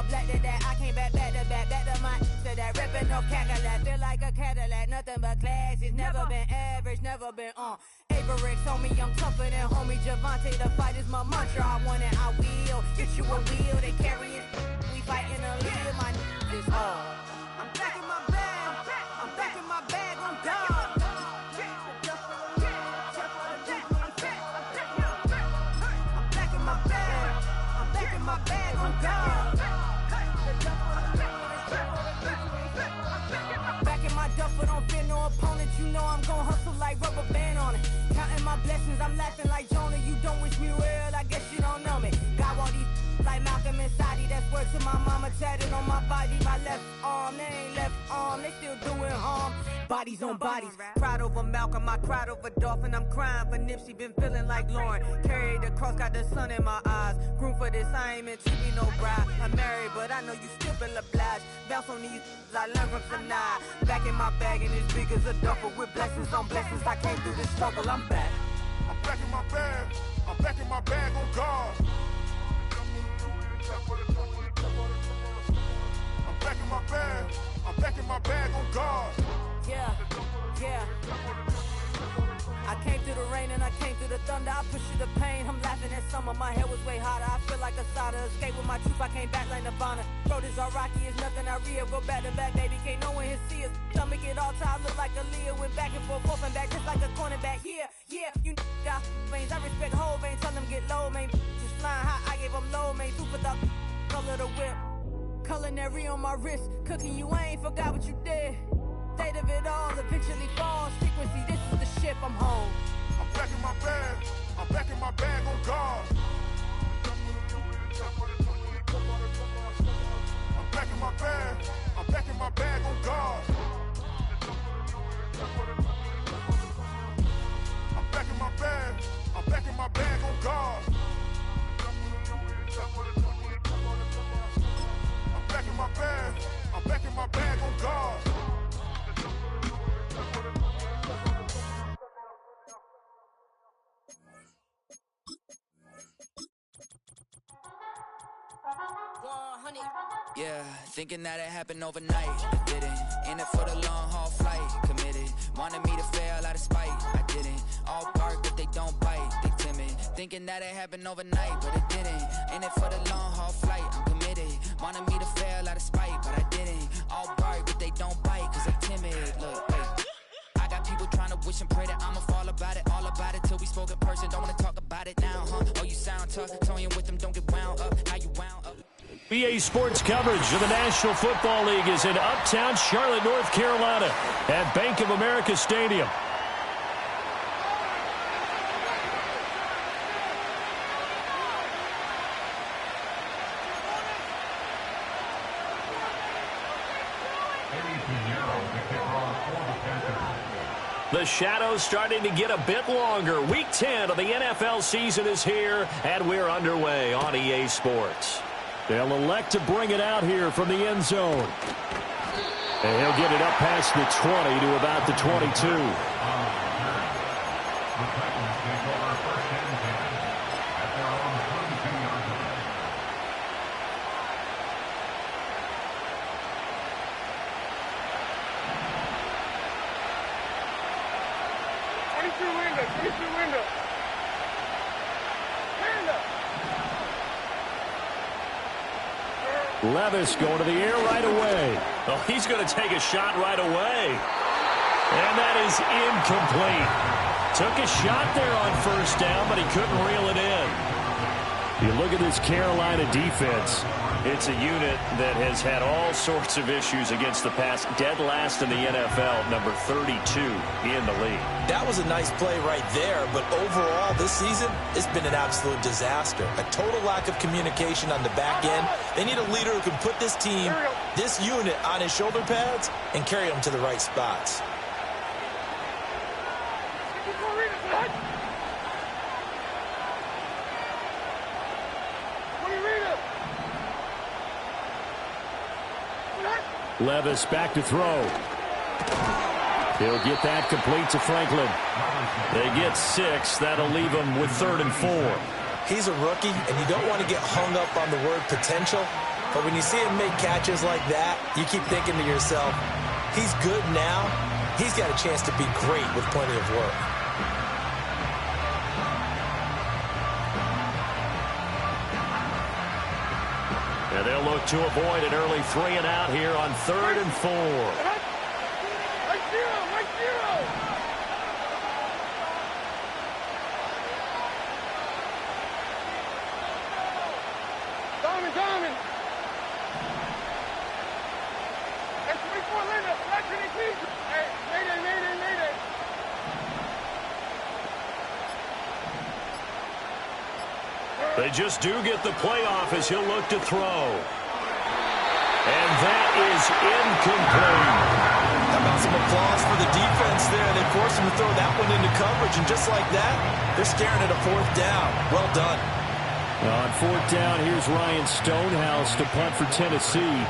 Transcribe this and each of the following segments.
black to that. I came back to my to that ripping no Cadillac. Feel like a Cadillac, nothing but class. It's never been average, never been on. Averix, homie, I'm tougher than homie Javante. The fight is my mantra. I want it, I will. Get you a wheel, they carry it. We fighting a lead, my is hard. I'm back in my bag. I'm back in my bag on God. My bag on God. Back in my duffel, don't fear no opponent. You know I'm gon' hustle like rubber band on it. Counting my blessings, I'm laughing like Jonah. You don't wish me well, I guess you don't know me. Got all these like Malcolm and Sadie. That's word to my mama, tatted on my body. My left arm, they ain't left arm, they still doing harm. Bodies on bodies, cried over Malcolm, I cried over Dolphin. I'm crying for Nipsey, been feeling like Lauren. Carried the cross, got the sun in my eyes. Groom for this, I ain't meant to be no bride. I'm married, but I know you still feel obliged. Bounce on these, I learned from Sanaa. Back in my bag, and it's big as a duffel. With blessings on blessings, I came through this struggle, I'm back. I'm back in my bag, I'm back in my bag on God. I'm back in my bag, I'm back in my bag on God. Yeah, yeah. I came through the rain and I came through the thunder. I pushed through the pain, I'm laughing at summer. My hair was way hotter, I feel like a soda. Escape with my truth, I came back like Nirvana. Road is all rocky, it's nothing I real. Go back to back, baby, can't no one here see us. Stomach it all tied, look like a Leah. Went back and forth and back, just like a cornerback. Yeah, yeah, you got veins, I respect whole veins. Tell them get low, man. Just flying high, I gave them low, man. Two for the color the whip. Culinary on my wrist, cooking you, I ain't forgot what you did. State of it all, eventually falls. Frequency, this is the ship, I'm home. I'm back in my bag, I'm back in my bag on God. I'm back in my bag, I'm back in my bag on God. I'm back in my bag, I'm back in my bag on God. I'm back in my bag, I'm back in my bag on God. Yeah, thinking that it happened overnight, I didn't. In it for the long haul flight, committed. Wanted me to fail out of spite, I didn't. All bark but they don't bite, they timid. Thinking that it happened overnight, but it didn't. In it for the long haul flight, I'm committed. Wanted me to fail out of spite, but I didn't. All bark but they don't bite, cause they timid. Look, hey. I got people trying to wish and pray that I'ma fall about it, all about it till we spoke in person. Don't wanna talk about it now, huh? Oh, you sound tough, toying with them, don't get wound up. How you wound up? BA Sports coverage of the National Football League is in Uptown Charlotte, North Carolina at Bank of America Stadium. The shadows starting to get a bit longer. Week 10 of the NFL season is here, and we're underway on EA Sports. They'll elect to bring it out here from the end zone. And he'll get it up past the 20 to about the 22. Levis going to the air right away. Oh, he's going to take a shot right away. And that is incomplete. Took a shot there on first down, but he couldn't reel it in. You look at this Carolina defense. It's a unit that has had all sorts of issues against the pass. Dead last in the NFL, number 32 in the league. That was a nice play right there, but overall this season, it's been an absolute disaster. A total lack of communication on the back end. They need a leader who can put this team, this unit, on his shoulder pads and carry them to the right spots. Levis back to throw. He'll get that complete to Franklin. They get 6. That'll leave them with 3rd and 4. He's a rookie, and you don't want to get hung up on the word potential. But when you see him make catches like that, you keep thinking to yourself, he's good now. He's got a chance to be great with plenty of work. And they'll look to avoid an early 3-and-out here on 3rd and 4. Right zero. Diamond. That's 24 Linda. That's what he needs. Hey, mayday. They just do get the playoff as he'll look to throw. And that is incomplete. How about some applause for the defense there? They forced him to throw that one into coverage, and just like that, they're staring at a 4th down. Well done. On 4th down, here's Ryan Stonehouse to punt for Tennessee.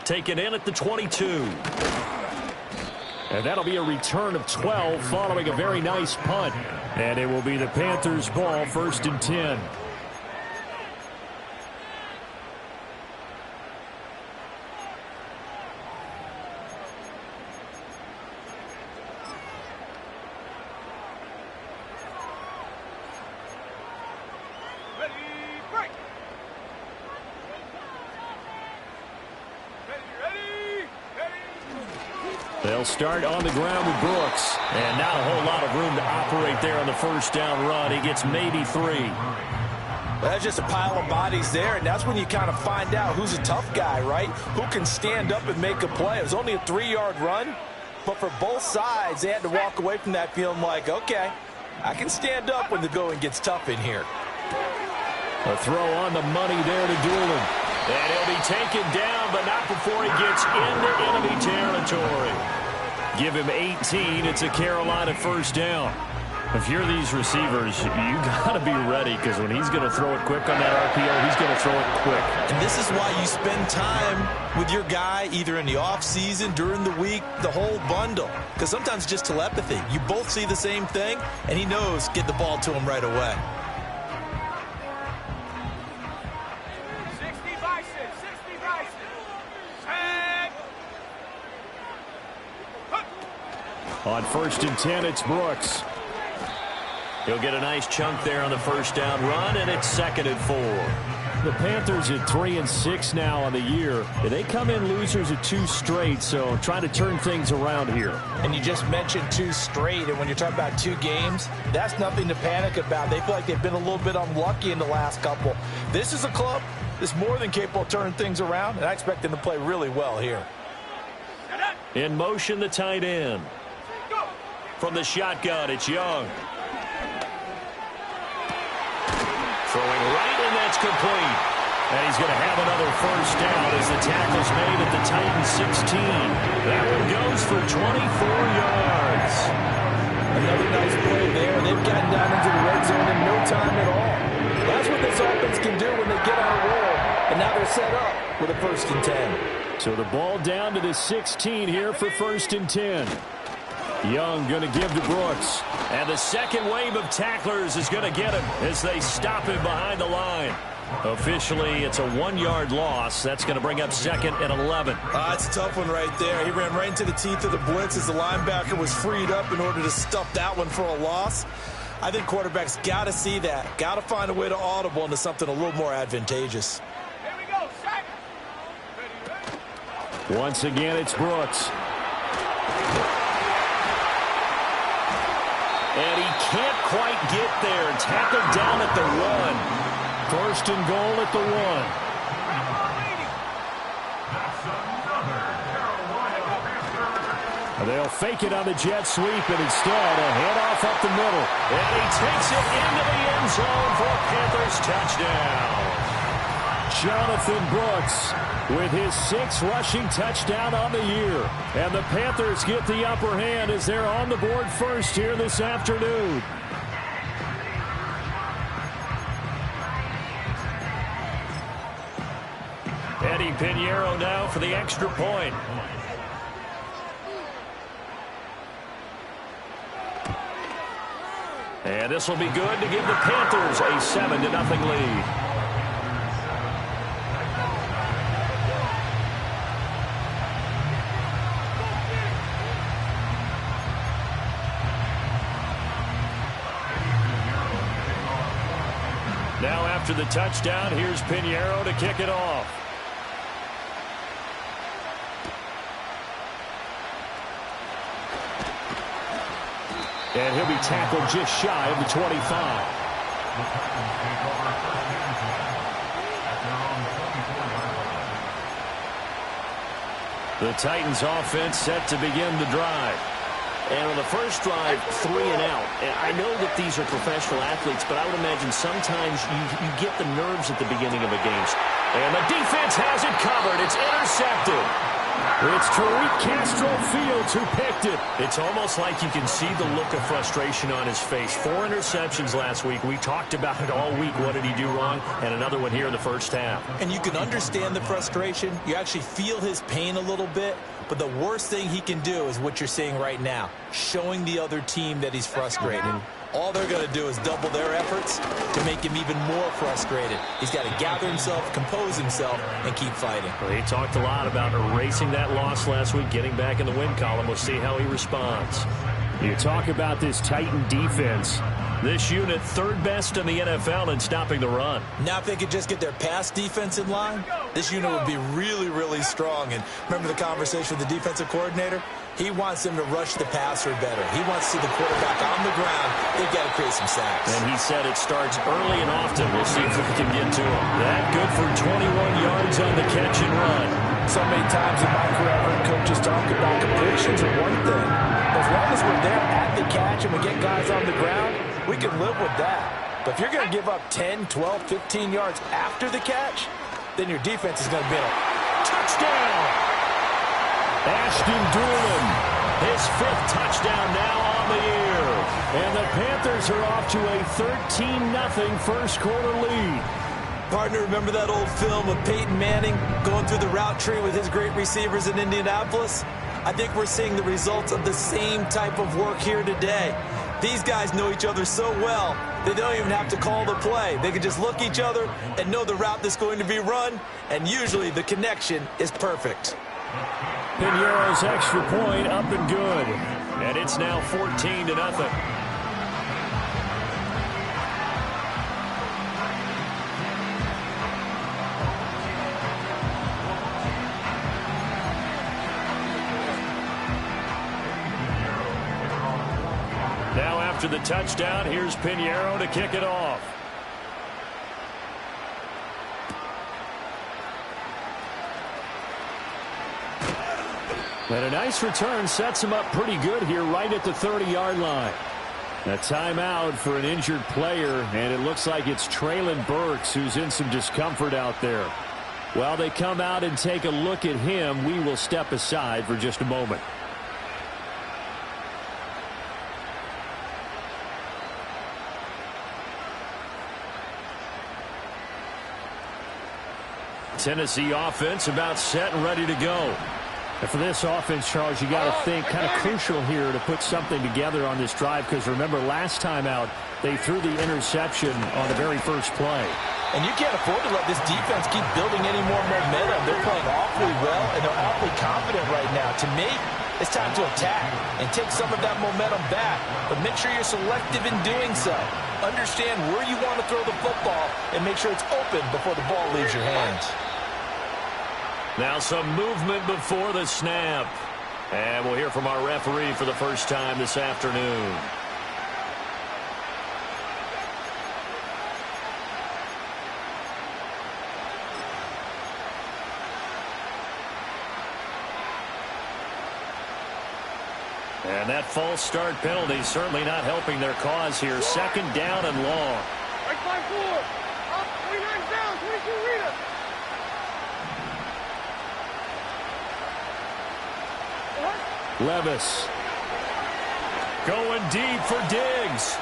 Taken in at the 22. And that'll be a return of 12 following a very nice punt. And it will be the Panthers' ball, 1st and 10. They'll start on the ground with Brooks. And not a whole lot of room to operate there on the 1st down run. He gets maybe 3. Well, that's just a pile of bodies there, and that's when you kind of find out who's a tough guy, right? Who can stand up and make a play. It was only a 3-yard run, but for both sides, they had to walk away from that feeling like, okay, I can stand up when the going gets tough in here. A throw on the money there to Doolan. And he'll be taken down, but not before he gets into enemy territory. Give him 18. It's a Carolina 1st down. If you're these receivers, you got to be ready, because when he's going to throw it quick on that RPO, he's going to throw it quick. And this is why you spend time with your guy either in the offseason, during the week, the whole bundle. Because sometimes it's just telepathy. You both see the same thing, and he knows get the ball to him right away. On 1st and 10, it's Brooks. He'll get a nice chunk there on the 1st down run, and it's 2nd and 4. The Panthers at 3-6 now on the year. They come in losers of 2 straight, so trying to turn things around here. And you just mentioned 2 straight, and when you're talking about 2 games, that's nothing to panic about. They feel like they've been a little bit unlucky in the last couple. This is a club that's more than capable of turning things around, and I expect them to play really well here. In motion, the tight end. From the shotgun, it's Young. Throwing right, and that's complete. And he's going to have another 1st down as the tackle's made at the Titans 16. That one goes for 24 yards. Another nice play there. They've gotten down into the red zone in no time at all. That's what this offense can do when they get on a roll. And now they're set up with a 1st and 10. So the ball down to the 16 here for 1st and 10. Young going to give to Brooks. And the second wave of tacklers is going to get him as they stop him behind the line. Officially, it's a 1-yard loss. That's going to bring up 2nd and 11. It's a tough one right there. He ran right into the teeth of the blitz as the linebacker was freed up in order to stuff that one for a loss. I think quarterbacks got to see that. Got to find a way to audible into something a little more advantageous. Here we go, sack. Once again, it's Brooks. And he can't quite get there. Tackled down at the 1. 1st and goal at the 1. They'll fake it on the jet sweep, and instead a handoff up the middle. And he takes it into the end zone for a Panthers touchdown. Jonathan Brooks with his 6th rushing touchdown on the year. And the Panthers get the upper hand as they're on the board first here this afternoon. Eddie Pinheiro now for the extra point. And this will be good to give the Panthers a 7-0 lead. Now after the touchdown, here's Pinheiro to kick it off. And he'll be tackled just shy of the 25. The Titans offense set to begin the drive. And on the first drive, 3 and out. And I know that these are professional athletes, but I would imagine sometimes you get the nerves at the beginning of a game. And the defense has it covered. It's intercepted. It's Tariq Castro-Fields who picked it. It's almost like you can see the look of frustration on his face. 4 interceptions last week. We talked about it all week. What did he do wrong? And another one here in the first half. And you can understand the frustration. You actually feel his pain a little bit. But the worst thing he can do is what you're seeing right now, showing the other team that he's frustrated. All they're going to do is double their efforts to make him even more frustrated. He's got to gather himself, compose himself, and keep fighting. Well, he talked a lot about erasing that loss last week, getting back in the win column. We'll see how he responds. You talk about this Titan defense. This unit, third best in the NFL in stopping the run. Now if they could just get their pass defense in line, this unit would be really, really strong. And remember the conversation with the defensive coordinator? He wants them to rush the passer better. He wants to see the quarterback on the ground. They've got to create some sacks. And he said it starts early and often. We'll see if we can get to him. That good for 21 yards on the catch and run. So many times in my career, I've heard coaches talk about completions are one thing. As long as we're there at the catch and we get guys on the ground, we can live with that. But if you're going to give up 10, 12, 15 yards after the catch, then your defense is going to be a touchdown. Ashton Dulin, his 5th touchdown now on the year. And the Panthers are off to a 13-0 first quarter lead. Partner, remember that old film of Peyton Manning going through the route tree with his great receivers in Indianapolis? I think we're seeing the results of the same type of work here today. These guys know each other so well, they don't even have to call the play. They can just look each other and know the route that's going to be run, and usually the connection is perfect. Pinheiro's extra point up and good. And it's now 14-0. Now after the touchdown, here's Pinheiro to kick it off. And a nice return sets him up pretty good here right at the 30-yard line. A timeout for an injured player, and it looks like it's Treylon Burks who's in some discomfort out there. While they come out and take a look at him, we will step aside for just a moment. Tennessee offense about set and ready to go. And for this offense, Charles, you got to think kind of crucial here to put something together on this drive, because remember last time out they threw the interception on the very first play. And you can't afford to let this defense keep building any more momentum. They're playing awfully well, and they're awfully confident right now. To me, it's time to attack and take some of that momentum back, but make sure you're selective in doing so. Understand where you want to throw the football and make sure it's open before the ball leaves your hands. Now some movement before the snap. And we'll hear from our referee for the first time this afternoon. And that false start penalty certainly not helping their cause here. Second down and long. Right side forward. Up, 29 down, 22 Rita. Levis going deep for Diggs.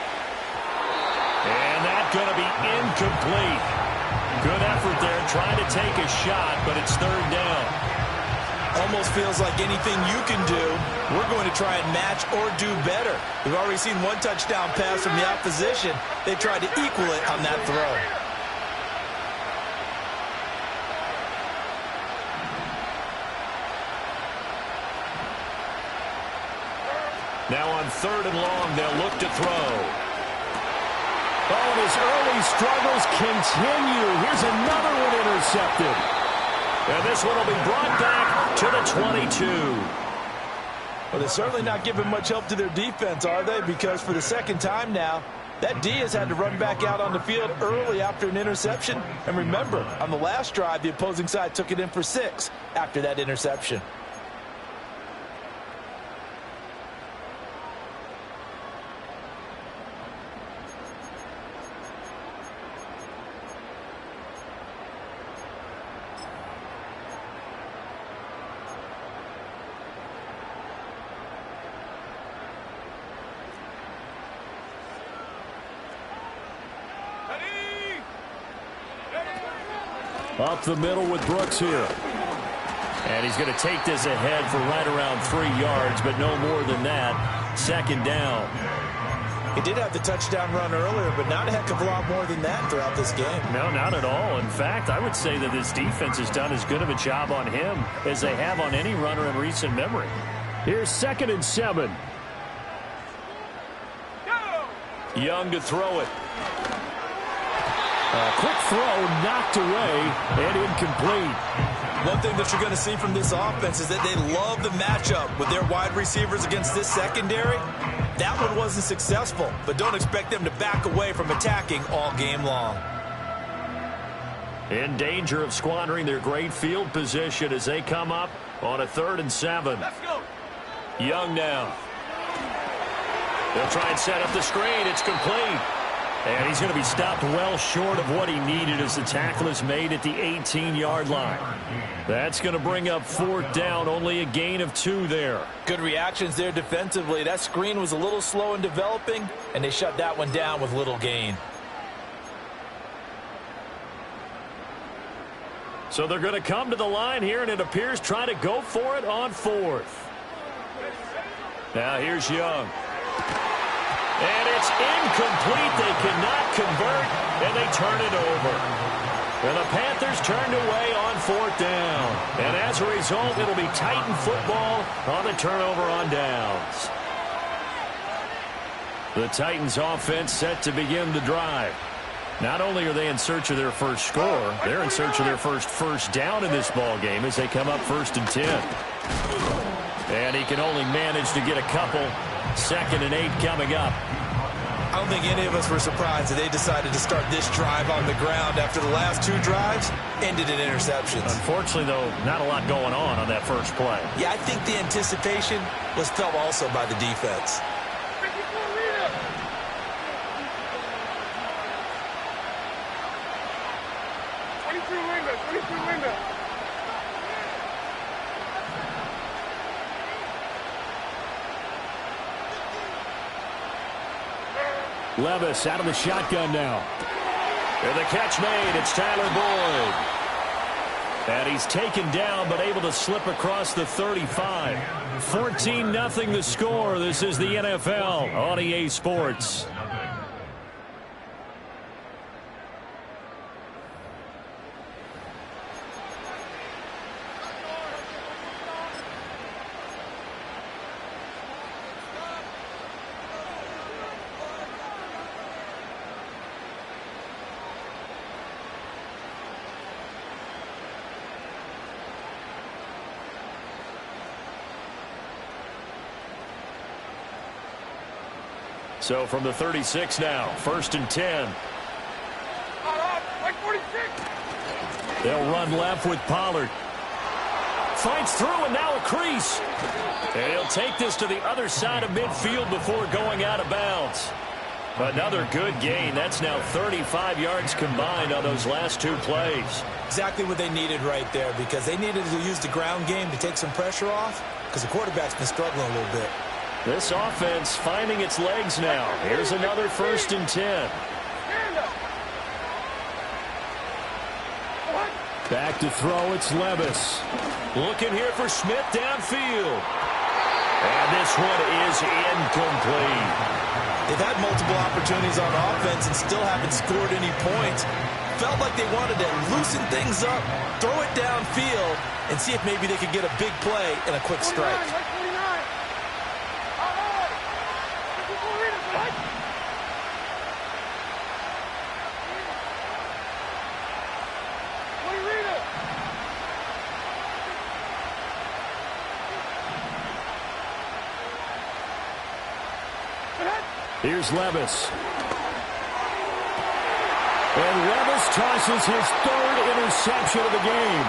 And that's going to be incomplete. Good effort there, trying to take a shot, but it's third down. Almost feels like anything you can do, we're going to try and match or do better. We've already seen one touchdown pass from the opposition. They tried to equal it on that throw. Now on third and long, they'll look to throw. Oh, and his early struggles continue. Here's another one intercepted. And this one will be brought back to the 22. Well, they're certainly not giving much help to their defense, are they? Because for the second time now, that D has had to run back out on the field early after an interception. And remember, on the last drive, the opposing side took it in for 6 after that interception. Up the middle with Brooks here. And he's going to take this ahead for right around 3 yards, but no more than that. Second down. He did have the touchdown run earlier, but not a heck of a lot more than that throughout this game. No, not at all. In fact, I would say that this defense has done as good of a job on him as they have on any runner in recent memory. Here's 2nd and 7. Young to throw it. Quick throw, knocked away, and incomplete. One thing that you're going to see from this offense is that they love the matchup with their wide receivers against this secondary. That one wasn't successful, but don't expect them to back away from attacking all game long. In danger of squandering their great field position as they come up on a 3rd and 7. Let's go. Young now. They'll try and set up the screen. It's complete. And he's going to be stopped well short of what he needed as the tackle is made at the 18-yard line. That's going to bring up 4th down, only a gain of 2 there. Good reactions there defensively. That screen was a little slow in developing, and they shut that one down with little gain. So they're going to come to the line here, and it appears trying to go for it on 4th. Now here's Young. And it's incomplete. They cannot convert, and they turn it over. And the Panthers turned away on 4th down. And as a result, it'll be Titan football on the turnover on downs. The Titans offense set to begin the drive. Not only are they in search of their first score, they're in search of their first down in this ball game as they come up 1st and 10. And he can only manage to get a couple. 2nd and 8 coming up. I don't think any of us were surprised that they decided to start this drive on the ground after the last 2 drives ended in interceptions. Unfortunately, though, not a lot going on that first play. Yeah, I think the anticipation was felt also by the defense. 22 Linda. Levis out of the shotgun now. And the catch made. It's Tyler Boyd. And he's taken down but able to slip across the 35. 14-0 the score. This is the NFL on EA Sports. So from the 36 now, 1st and 10. Like 46. They'll run left with Pollard. Fights through and now a crease. And he'll take this to the other side of midfield before going out of bounds. Another good gain. That's now 35 yards combined on those last 2 plays. Exactly what they needed right there, because they needed to use the ground game to take some pressure off, because the quarterback's been struggling a little bit. This offense finding its legs now. Here's another 1st and 10. Back to throw, it's Levis. Looking here for Smith downfield. And this one is incomplete. They've had multiple opportunities on offense and still haven't scored any points. Felt like they wanted to loosen things up, throw it downfield, and see if maybe they could get a big play and a quick strike. Here's Levis. And Levis tosses his third interception of the game.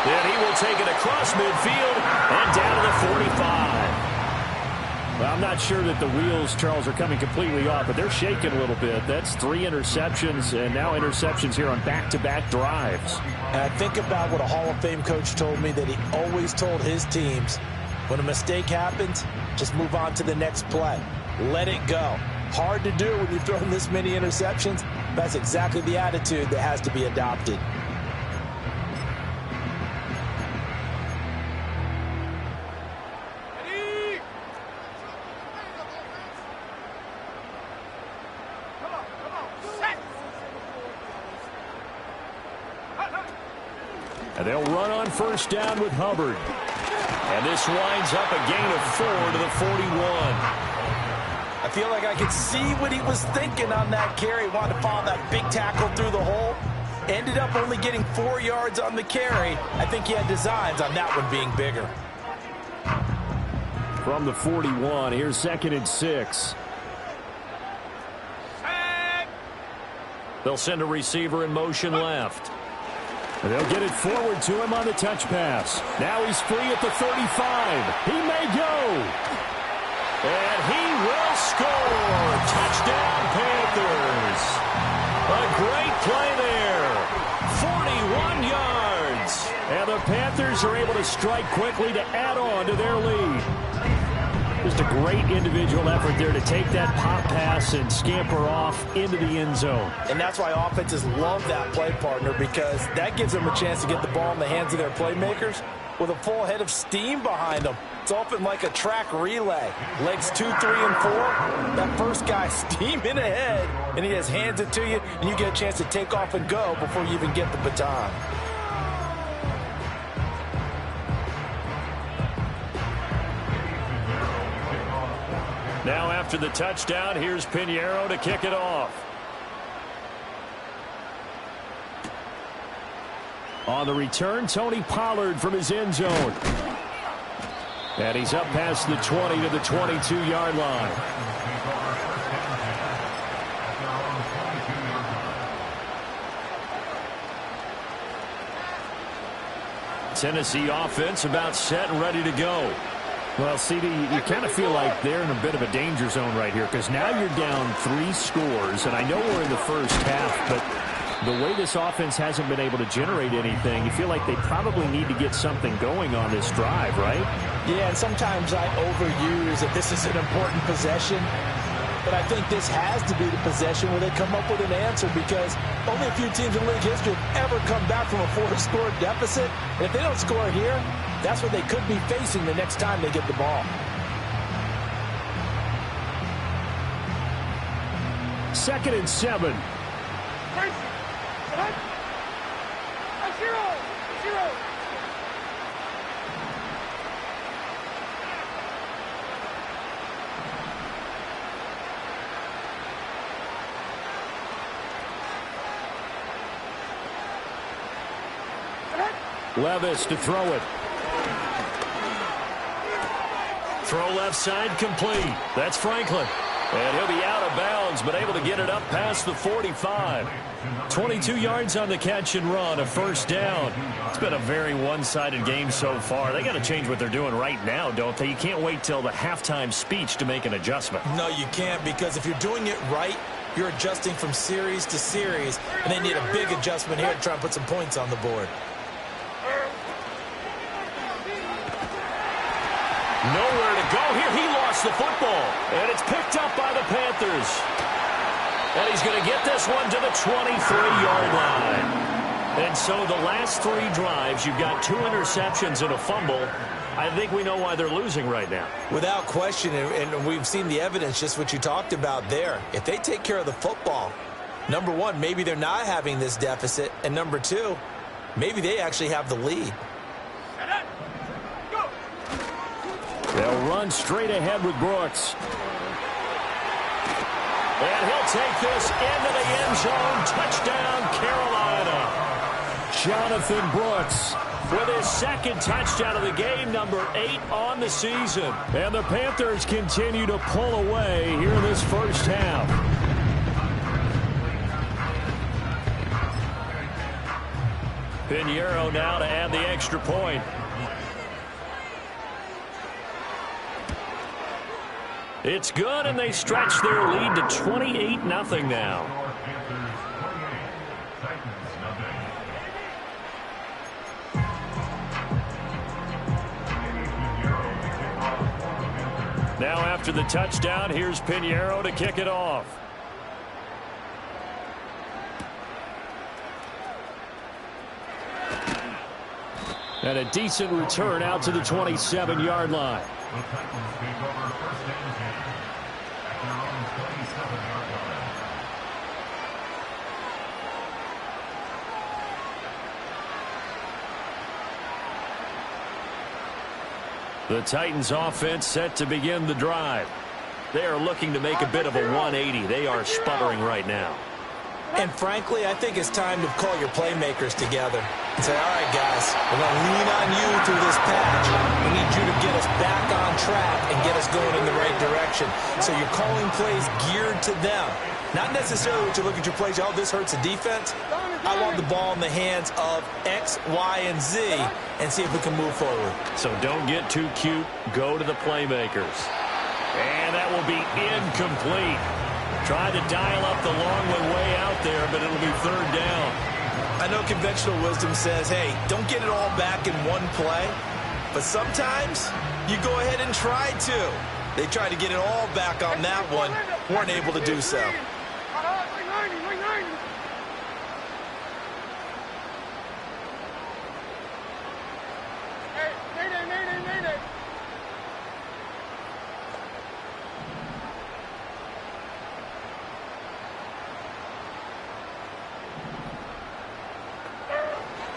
Then he will take it across midfield and down to the 45. Well, I'm not sure that the wheels, Charles, are coming completely off, but they're shaking a little bit. That's 3 interceptions, and now interceptions here on back-to-back drives. And I think about what a Hall of Fame coach told me, that he always told his teams, when a mistake happens, just move on to the next play. Let it go. Hard to do when you've thrown this many interceptions. That's exactly the attitude that has to be adopted. And they'll run on first down with Hubbard. And this winds up a gain of 4 to the 41. I feel like I could see what he was thinking on that carry. Wanted to follow that big tackle through the hole. Ended up only getting 4 yards on the carry. I think he had designs on that one being bigger. From the 41, here's 2nd and 6. They'll send a receiver in motion left. And they'll get it forward to him on the touch pass. Now he's free at the 35. He may go. And he will score. Touchdown, Panthers. A great play there. 41 yards. And the Panthers are able to strike quickly to add on to their lead. Just a great individual effort there to take that pop pass and scamper off into the end zone. And that's why offenses love that play partner, because that gives them a chance to get the ball in the hands of their playmakers with a full head of steam behind them. It's often like a track relay. Legs 2, 3, and 4. That first guy steaming ahead, and he just hands it to you, and you get a chance to take off and go before you even get the baton. Now after the touchdown, here's Pinheiro to kick it off. On the return, Tony Pollard from his end zone. And he's up past the 20 to the 22-yard line. Tennessee offense about set and ready to go. Well, CD, you kind of feel like they're in a bit of a danger zone right here, because now you're down 3 scores, and I know we're in the first half, but the way this offense hasn't been able to generate anything, you feel like they probably need to get something going on this drive, right? Yeah, and sometimes I overuse that this is an important possession, but I think this has to be the possession where they come up with an answer, because only a few teams in league history have ever come back from a 4-score deficit, and if they don't score here, that's what they could be facing the next time they get the ball. Second and 7. Levis to throw it. Throw left side complete. That's Franklin. And he'll be out of bounds, but able to get it up past the 45. 22 yards on the catch and run, a first down. It's been a very one-sided game so far. They got to change what they're doing right now, don't they? You can't wait till the halftime speech to make an adjustment. No, you can't, because if you're doing it right, you're adjusting from series to series, and they need a big adjustment here to try and put some points on the board. Nowhere to go here. He lost the football, and it's picked up by the Panthers. And he's going to get this one to the 23-yard line. And so the last 3 drives, you've got 2 interceptions and a fumble. I think we know why they're losing right now. Without question, and we've seen the evidence, just what you talked about there. If they take care of the football, number one, maybe they're not having this deficit. And number two, maybe they actually have the lead. They'll run straight ahead with Brooks. And he'll take this into the end zone. Touchdown, Carolina. Jonathan Brooks with his 2nd touchdown of the game, number 8 on the season. And the Panthers continue to pull away here in this first half. Pinheiro now to add the extra point. It's good, and they stretch their lead to 28-0 now. Now after the touchdown, here's Pinheiro to kick it off. And a decent return out to the 27-yard line. The Titans offense set to begin the drive. They are looking to make a bit of a 180. They are sputtering right now. And frankly, I think it's time to call your playmakers together and say, all right, guys, we're going to lean on you through this patch. We need you to get us back on track and get us going in the right direction. So you're calling plays geared to them. Not necessarily what you look at your plays, oh, this hurts the defense. I want the ball in the hands of X, Y, and Z and see if we can move forward. So don't get too cute. Go to the playmakers. And that will be incomplete. Tried to dial up the long one way out there, but it'll be 3rd down. I know conventional wisdom says, hey, don't get it all back in one play. But sometimes you go ahead and try to. They tried to get it all back on that one. Weren't able to do so.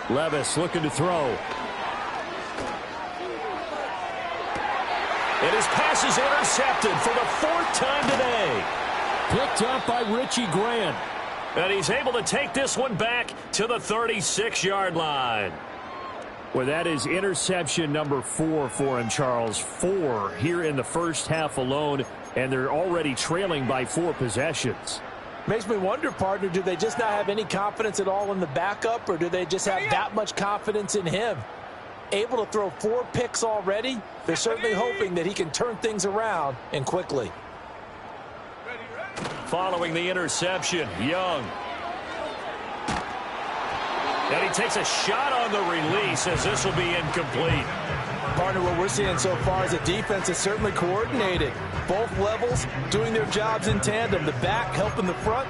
Levis looking to throw. And his pass is intercepted for the 4th time today. Picked up by Richie Grant. And he's able to take this one back to the 36-yard line. Well, that is interception number 4 for him, Charles. 4 here in the first half alone, and they're already trailing by 4 possessions. Makes me wonder, partner, do they just not have any confidence at all in the backup, or do they just have that much confidence in him? Able to throw 4 picks already, they're certainly hoping that he can turn things around and quickly. Following the interception, Young. And he takes a shot on the release as this will be incomplete. Partner, what we're seeing so far is a defense that's certainly coordinated. Both levels doing their jobs in tandem. The back helping the front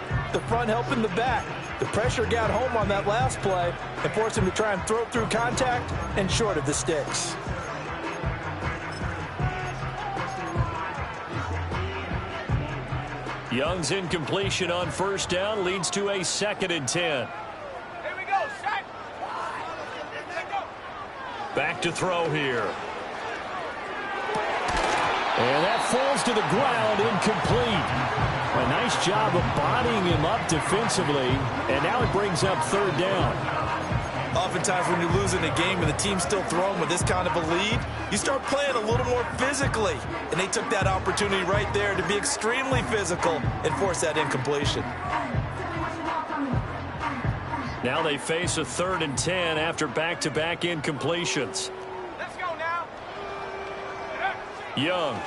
helping the back. The pressure got home on that last play and forced him to try and throw through contact and short of the sticks. Young's incompletion on 1st down leads to a 2nd and 10. Back to throw here. And that falls to the ground, incomplete. A nice job of bodying him up defensively, and now it brings up 3rd down. Oftentimes when you're losing a game and the team's still throwing with this kind of a lead, you start playing a little more physically. And they took that opportunity right there to be extremely physical and force that incompletion. Now they face a 3rd and 10 after back-to-back incompletions. Let's go now. Young.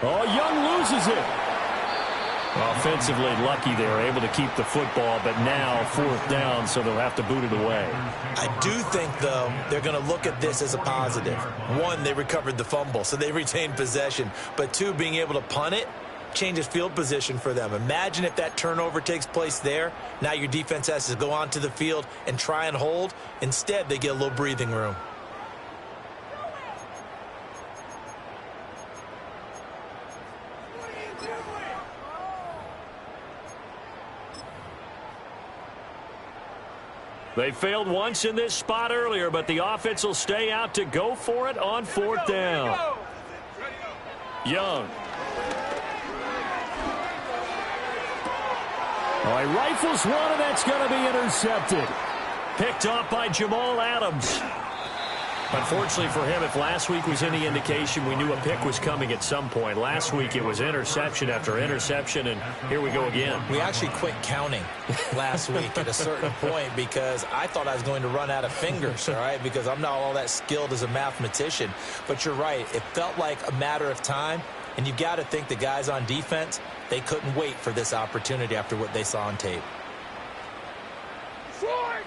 Oh, Young loses it. Offensively lucky they were able to keep the football, but now 4th down, so they'll have to boot it away. I do think, though, they're going to look at this as a positive. 1, they recovered the fumble, so they retained possession. But 2, being able to punt it, changes field position for them. Imagine if that turnover takes place there. Now your defense has to go onto the field and try and hold. Instead, they get a little breathing room. They failed once in this spot earlier, but the offense will stay out to go for it on 4th down. Young. All right, rifles one, and that's going to be intercepted. Picked off by Jamal Adams. Unfortunately for him, if last week was any indication, we knew a pick was coming at some point. Last week it was interception after interception, and here we go again. We actually quit counting last week at a certain point because I thought I was going to run out of fingers, all right, because I'm not all that skilled as a mathematician. But you're right. It felt like a matter of time, and you've got to think the guys on defense, they couldn't wait for this opportunity after what they saw on tape. Short!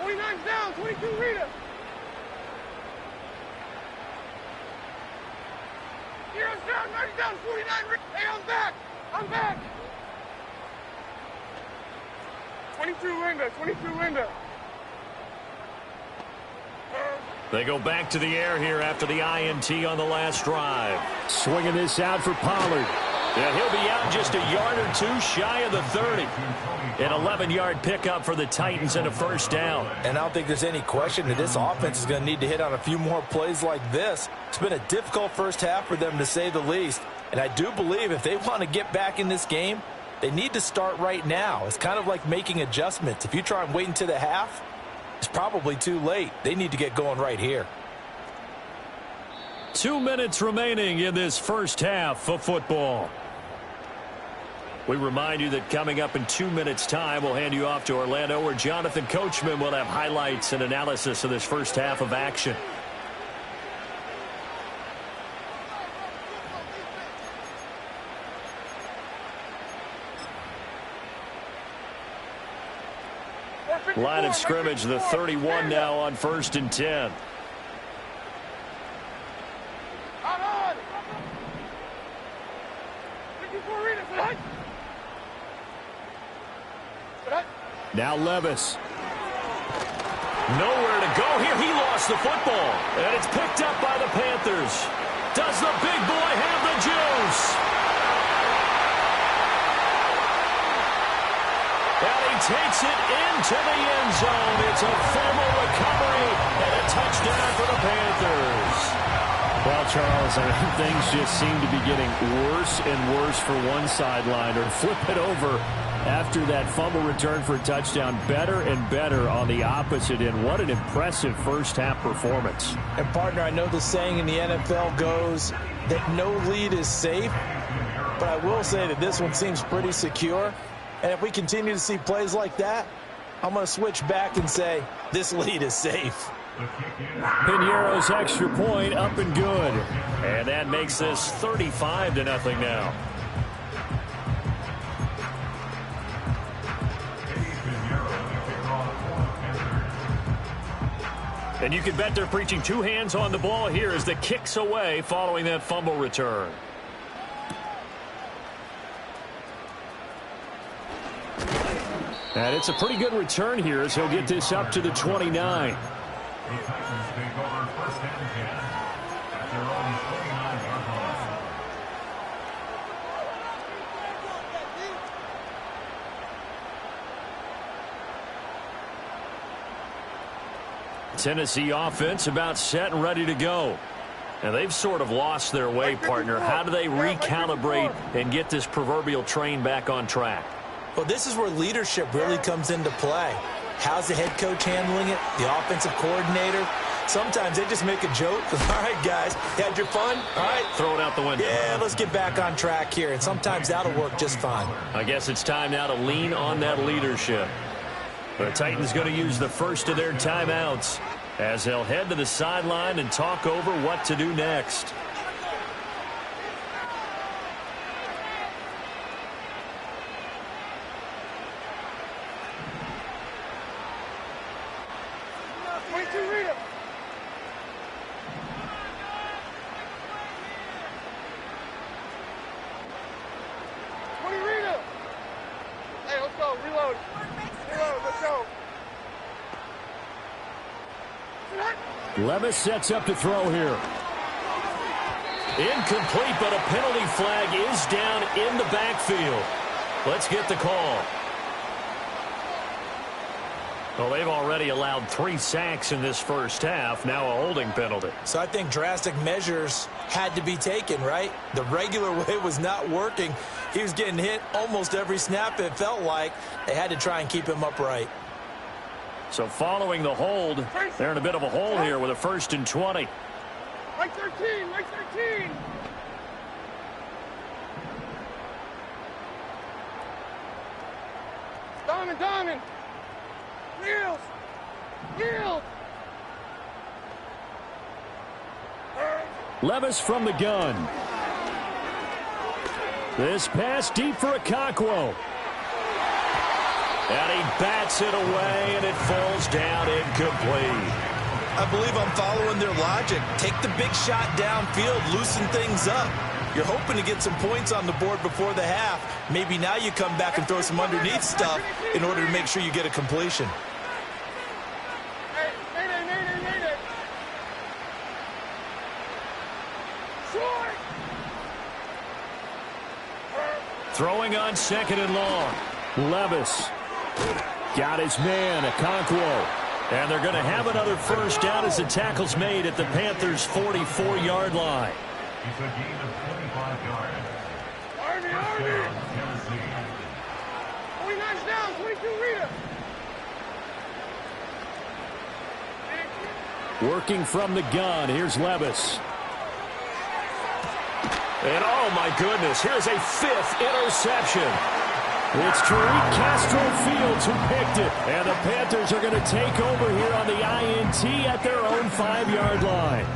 29's down, 22 Rita. Heroes down, 90 down, 49 Rita. Hey, I'm back. I'm back. 22 Linda, 22 Linda. They go back to the air here after the INT on the last drive. Swinging this out for Pollard. Yeah, he'll be out just a yard or two shy of the 30. An 11-yard pickup for the Titans and a first down. And I don't think there's any question that this offense is going to need to hit on a few more plays like this. It's been a difficult first half for them, to say the least. And I do believe if they want to get back in this game, they need to start right now. It's kind of like making adjustments. If you try and wait until the half, it's probably too late. They need to get going right here. 2 minutes remaining in this first half of football. We remind you that coming up in 2 minutes' time, we'll hand you off to Orlando, where Jonathan Coachman will have highlights and analysis of this first half of action. Line of scrimmage, the 31 now on 1st and 10. Now Levis. Nowhere to go here. He lost the football. And it's picked up by the Panthers. Does the big boy have the juice? And he takes it into the end zone. It's a fumble recovery and a touchdown for the Panthers. Well, Charles, I mean, things just seem to be getting worse and worse for one sideline. Or flip it over after that fumble return for a touchdown. Better and better on the opposite end. What an impressive first half performance. And, partner, I know the saying in the NFL goes that no lead is safe. But I will say that this one seems pretty secure. And if we continue to see plays like that, I'm going to switch back and say this lead is safe. Piñeiro's extra point up and good. And that makes this 35-0 now. And you can bet they're preaching two hands on the ball here as the kick's away following that fumble return. And it's a pretty good return here as he'll get this up to the 29. Tennessee offense about set and ready to go. And they've sort of lost their way, partner. How do they recalibrate and get this proverbial train back on track? Well, this is where leadership really comes into play. How's the head coach handling it? The offensive coordinator? Sometimes they just make a joke. All right, guys, you had your fun? All right. Throw it out the window. Yeah, let's get back on track here. And sometimes that'll work just fine. I guess it's time now to lean on that leadership. The Titans going to use the first of their timeouts as they'll head to the sideline and talk over what to do next. Reload. Reload. Let's go. Levis sets up to throw here. Incomplete, but a penalty flag is down in the backfield. Let's get the call. Well, they've already allowed 3 sacks in this first half. Now a holding penalty. So I think drastic measures had to be taken, right? The regular way was not working. He was getting hit almost every snap, it felt like. They had to try and keep him upright. So following the hold, they're in a bit of a hole here with a 1st and 20. Like 13, like 13. Diamond. Yield. Levis from the gun. This pass deep for Okonkwo. And he bats it away, and it falls down incomplete. I believe I'm following their logic. Take the big shot downfield, loosen things up. You're hoping to get some points on the board before the half. Maybe now you come back and throw some underneath stuff in order to make sure you get a completion. Mayday. Short. Throwing on 2nd and long. Levis got his man, Okonkwo. And they're going to have another first down as the tackle's made at the Panthers' 44-yard line. Army. 49's down, 22 Rita. Working from the gun, here's Levis. And oh my goodness, here's a 5th interception. It's Tariq Castro-Fields who picked it. And the Panthers are going to take over here on the INT at their own 5-yard line.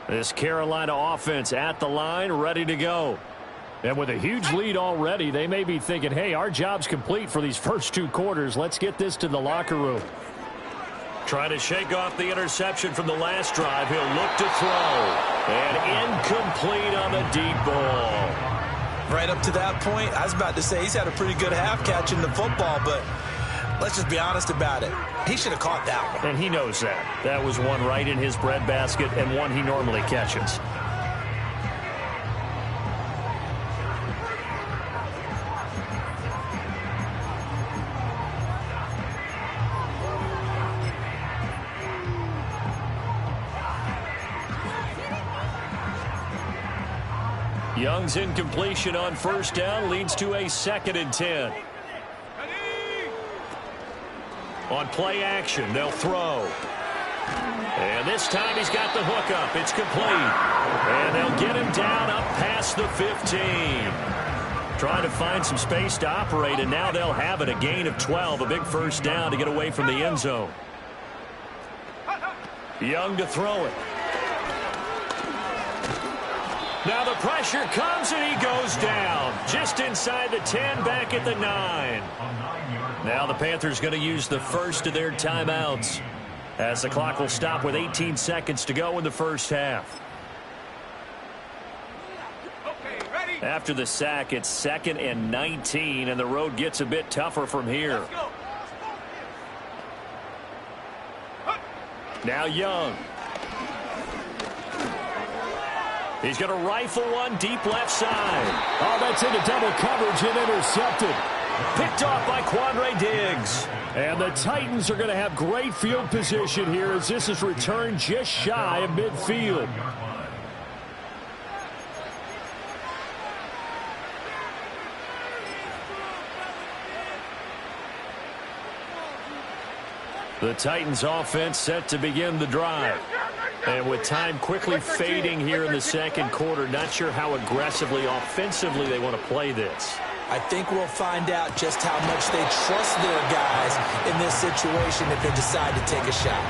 This Carolina offense at the line, ready to go. And with a huge lead already, they may be thinking, hey, our job's complete for these first 2 quarters. Let's get this to the locker room. Trying to shake off the interception from the last drive. He'll look to throw. And incomplete on the deep ball. Right up to that point, I was about to say he's had a pretty good half catching the football, but let's just be honest about it. He should have caught that one. And he knows that. That was one right in his breadbasket and one he normally catches. Young's incompletion on first down leads to a 2nd and 10. On play action, they'll throw. And this time he's got the hook up. It's complete. And they'll get him down up past the 15. Trying to find some space to operate, and now they'll have it. A gain of 12, a big first down to get away from the end zone. Young to throw it. Now the pressure comes, and he goes down. Just inside the 10, back at the 9. Now the Panthers going to use the first of their timeouts as the clock will stop with 18 seconds to go in the first half. After the sack, it's 2nd and 19, and the road gets a bit tougher from here. Now Young. He's going to rifle one deep left side. Oh, that's into double coverage and intercepted. Picked off by Quandre Diggs. And the Titans are going to have great field position here as this is returned just shy of midfield. The Titans offense set to begin the drive. And with time quickly fading here in the second quarter, not sure how aggressively, offensively they want to play this. I think we'll find out just how much they trust their guys in this situation if they decide to take a shot.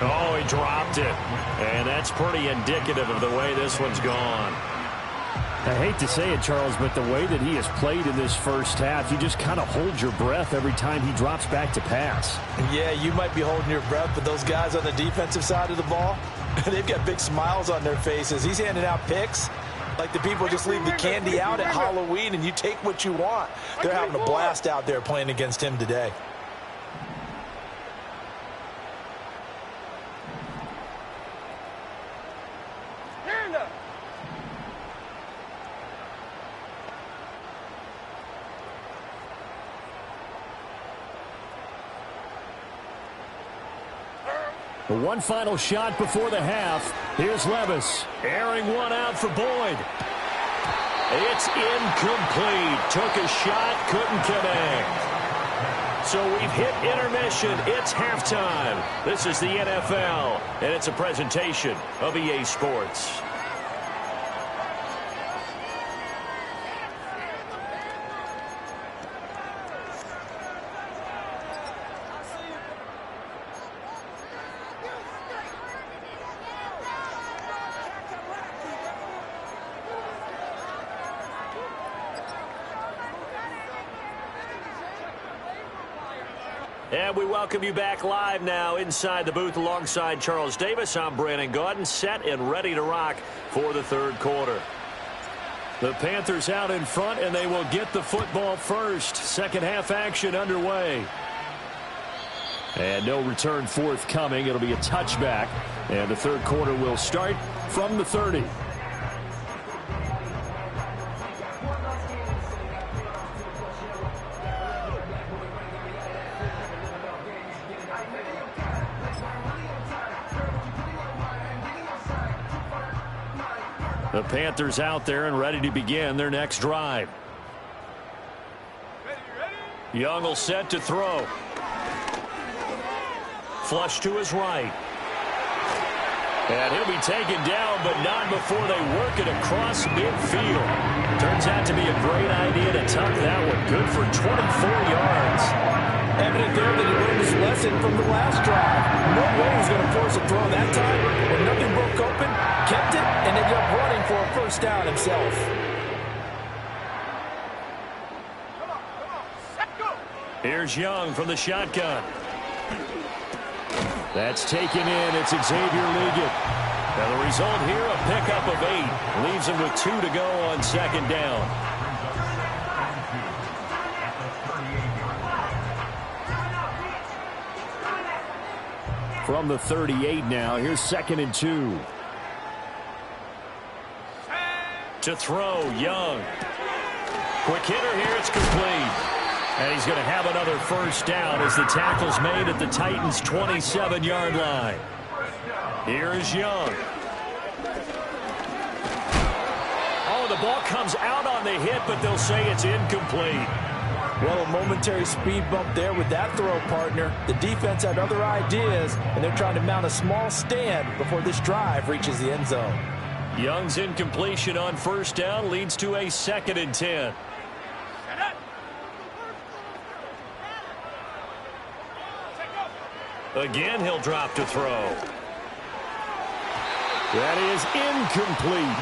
Oh, he dropped it. And that's pretty indicative of the way this one's gone. I hate to say it, Charles, but the way that he has played in this first half, you just kind of hold your breath every time he drops back to pass. Yeah, you might be holding your breath, but those guys on the defensive side of the ball, they've got big smiles on their faces. He's handing out picks like the people just leave the candy out at Halloween and you take what you want. They're having a blast out there playing against him today. One final shot before the half. Here's Levis. Airing one out for Boyd. It's incomplete. Took a shot, couldn't connect. So we've hit intermission. It's halftime. This is the NFL, and it's a presentation of EA Sports. And we welcome you back live now inside the booth alongside Charles Davis. I'm Brandon Gaudin, set and ready to rock for the third quarter. The Panthers out in front, and they will get the football first. Second half action underway. And no return forthcoming. It'll be a touchback. And the third quarter will start from the 30. The Panthers out there and ready to begin their next drive. Young will set to throw. Flush to his right. And he'll be taken down, but not before they work it across midfield. Turns out to be a great idea to tuck that one. Good for 24 yards. Evident there that he learned his lesson from the last drive. No way he was going to force a throw that time. When nothing broke open, kept it, and ended up running for a first down himself. Here's Young from the shotgun. That's taken in. It's Xavier Liggett. Now the result here, a pickup of 8. Leaves him with 2 to go on second down. From the 38 now, here's 2nd and 2. To throw, Young. Quick hitter here, it's complete. And he's going to have another first down as the tackle's made at the Titans' 27-yard line. Here is Young. Oh, the ball comes out on the hit, but they'll say it's incomplete. Well, a momentary speed bump there with that throw, partner. The defense had other ideas, and they're trying to mount a small stand before this drive reaches the end zone. Young's incompletion on first down leads to a 2nd and 10. Again, he'll drop to throw. That is incomplete.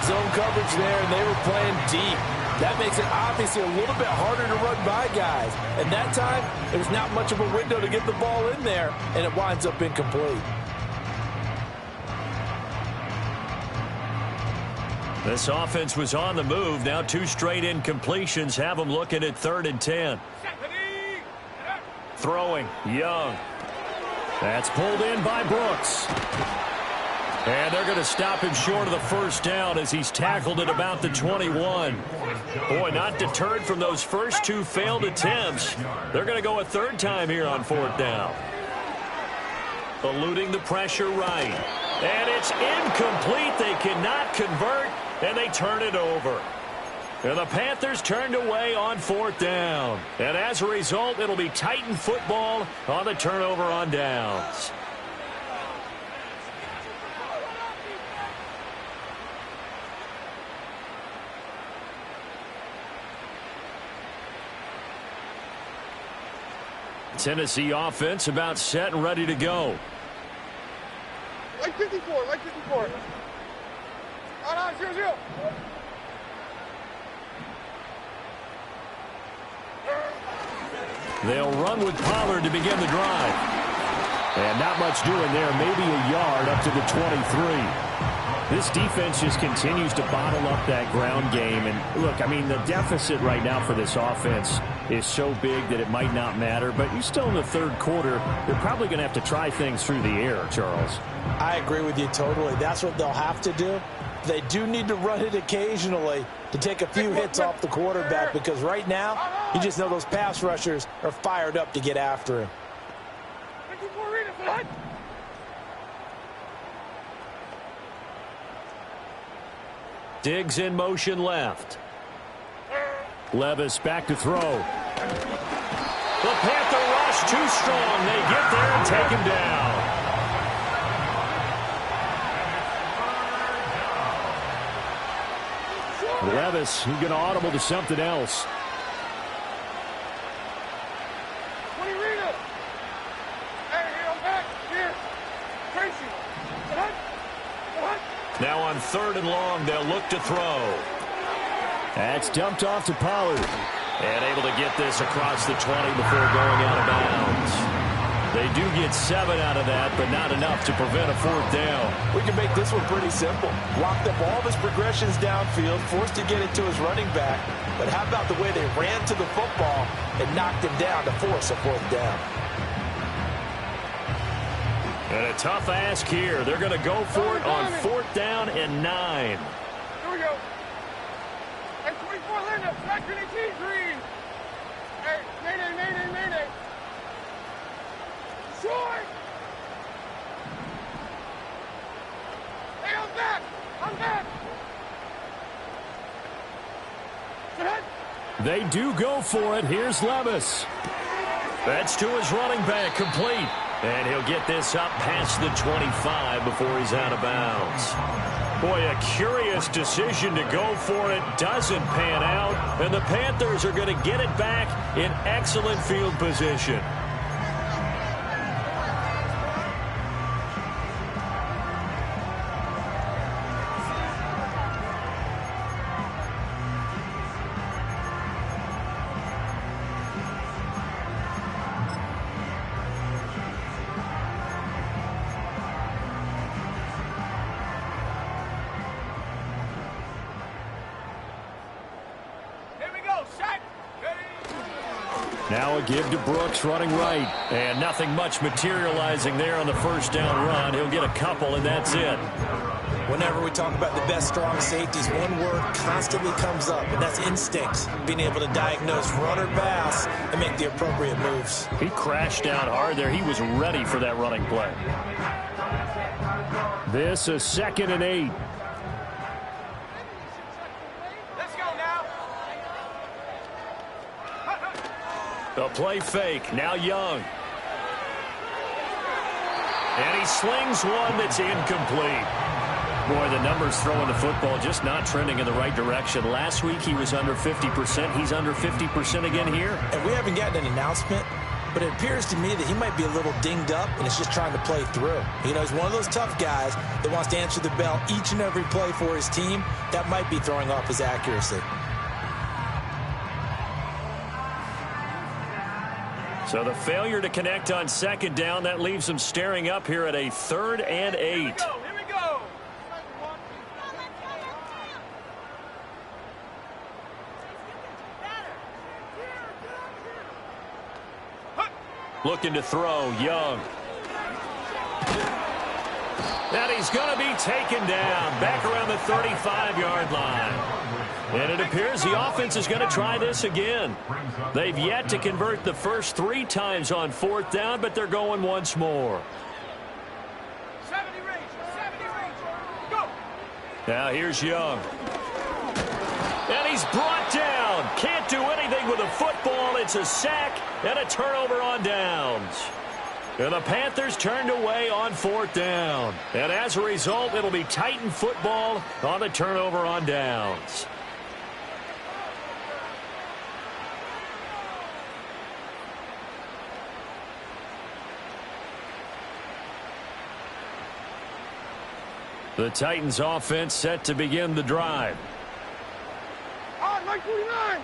Zone coverage there, and they were playing deep. That makes it obviously a little bit harder to run by guys. And that time, there's not much of a window to get the ball in there, and it winds up incomplete. This offense was on the move. Now 2 straight incompletions have them looking at 3rd and 10. Throwing, Young. That's pulled in by Brooks. And they're going to stop him short of the first down as he's tackled at about the 21. Boy, not deterred from those first 2 failed attempts. They're going to go a 3rd time here on 4th down. Eluding the pressure right. And it's incomplete. They cannot convert, and they turn it over. And the Panthers turned away on 4th down. And as a result, it'll be Titan football on the turnover on downs. Tennessee offense about set and ready to go. Like 54, like 54. On, 0-0. They'll run with Pollard to begin the drive. And not much doing there, maybe a yard up to the 23. This defense just continues to bottle up that ground game. And look, I mean, the deficit right now for this offense is so big that it might not matter. But you're still in the third quarter. They're probably going to have to try things through the air, Charles. I agree with you totally. That's what they'll have to do. They do need to run it occasionally to take a few hits off the quarterback, because right now, you just know those pass rushers are fired up to get after him. Diggs in motion left. Levis back to throw. The Panther rush too strong. They get there and take him down. Levis, he's going to audible to something else. Now on 3rd and long, they'll look to throw. That's dumped off to Pollard. And able to get this across the 20 before going out of bounds. They do get 7 out of that, but not enough to prevent a 4th down. We can make this one pretty simple. Blocked up all of his progressions downfield, forced to get it to his running back. But how about the way they ran to the football and knocked him down to force a 4th down? And a tough ask here. They're going to go for it on 4th down and 9. Here we go. Hey, 24 Linda, second and key, green. Hey, mayday. Short. Hey, I'm back. They do go for it. Here's Levis. That's to his running back, complete. And he'll get this up past the 25 before he's out of bounds. Boy, a curious decision to go for it. Doesn't pan out. And the Panthers are going to get it back in excellent field position. Now a give to Brooks running right. And nothing much materializing there on the 1st down run. He'll get a couple, and that's it. Whenever we talk about the best strong safeties, one word constantly comes up, and that's instinct. Being able to diagnose run or pass and make the appropriate moves. He crashed down hard there. He was ready for that running play. This is 2nd and 8. The play fake. Now Young. And he slings one that's incomplete. Boy, the numbers throwing the football just not trending in the right direction. Last week he was under 50%. He's under 50% again here. And we haven't gotten an announcement, but it appears to me that he might be a little dinged up and is just trying to play through. You know, he's one of those tough guys that wants to answer the bell each and every play for his team. That might be throwing off his accuracy. So the failure to connect on 2nd down, that leaves them staring up here at a 3rd and 8. Here we go. Looking to throw, Young. And he's going to be taken down back around the 35-yard line. And it appears the offense is going to try this again. They've yet to convert the first 3 times on 4th down, but they're going once more. 70 range, go! Now here's Young. And he's brought down. Can't do anything with a football. It's a sack and a turnover on downs. And the Panthers turned away on 4th down. And as a result, it'll be Titan football on the turnover on downs. The Titans offense set to begin the drive. On, Mike 49.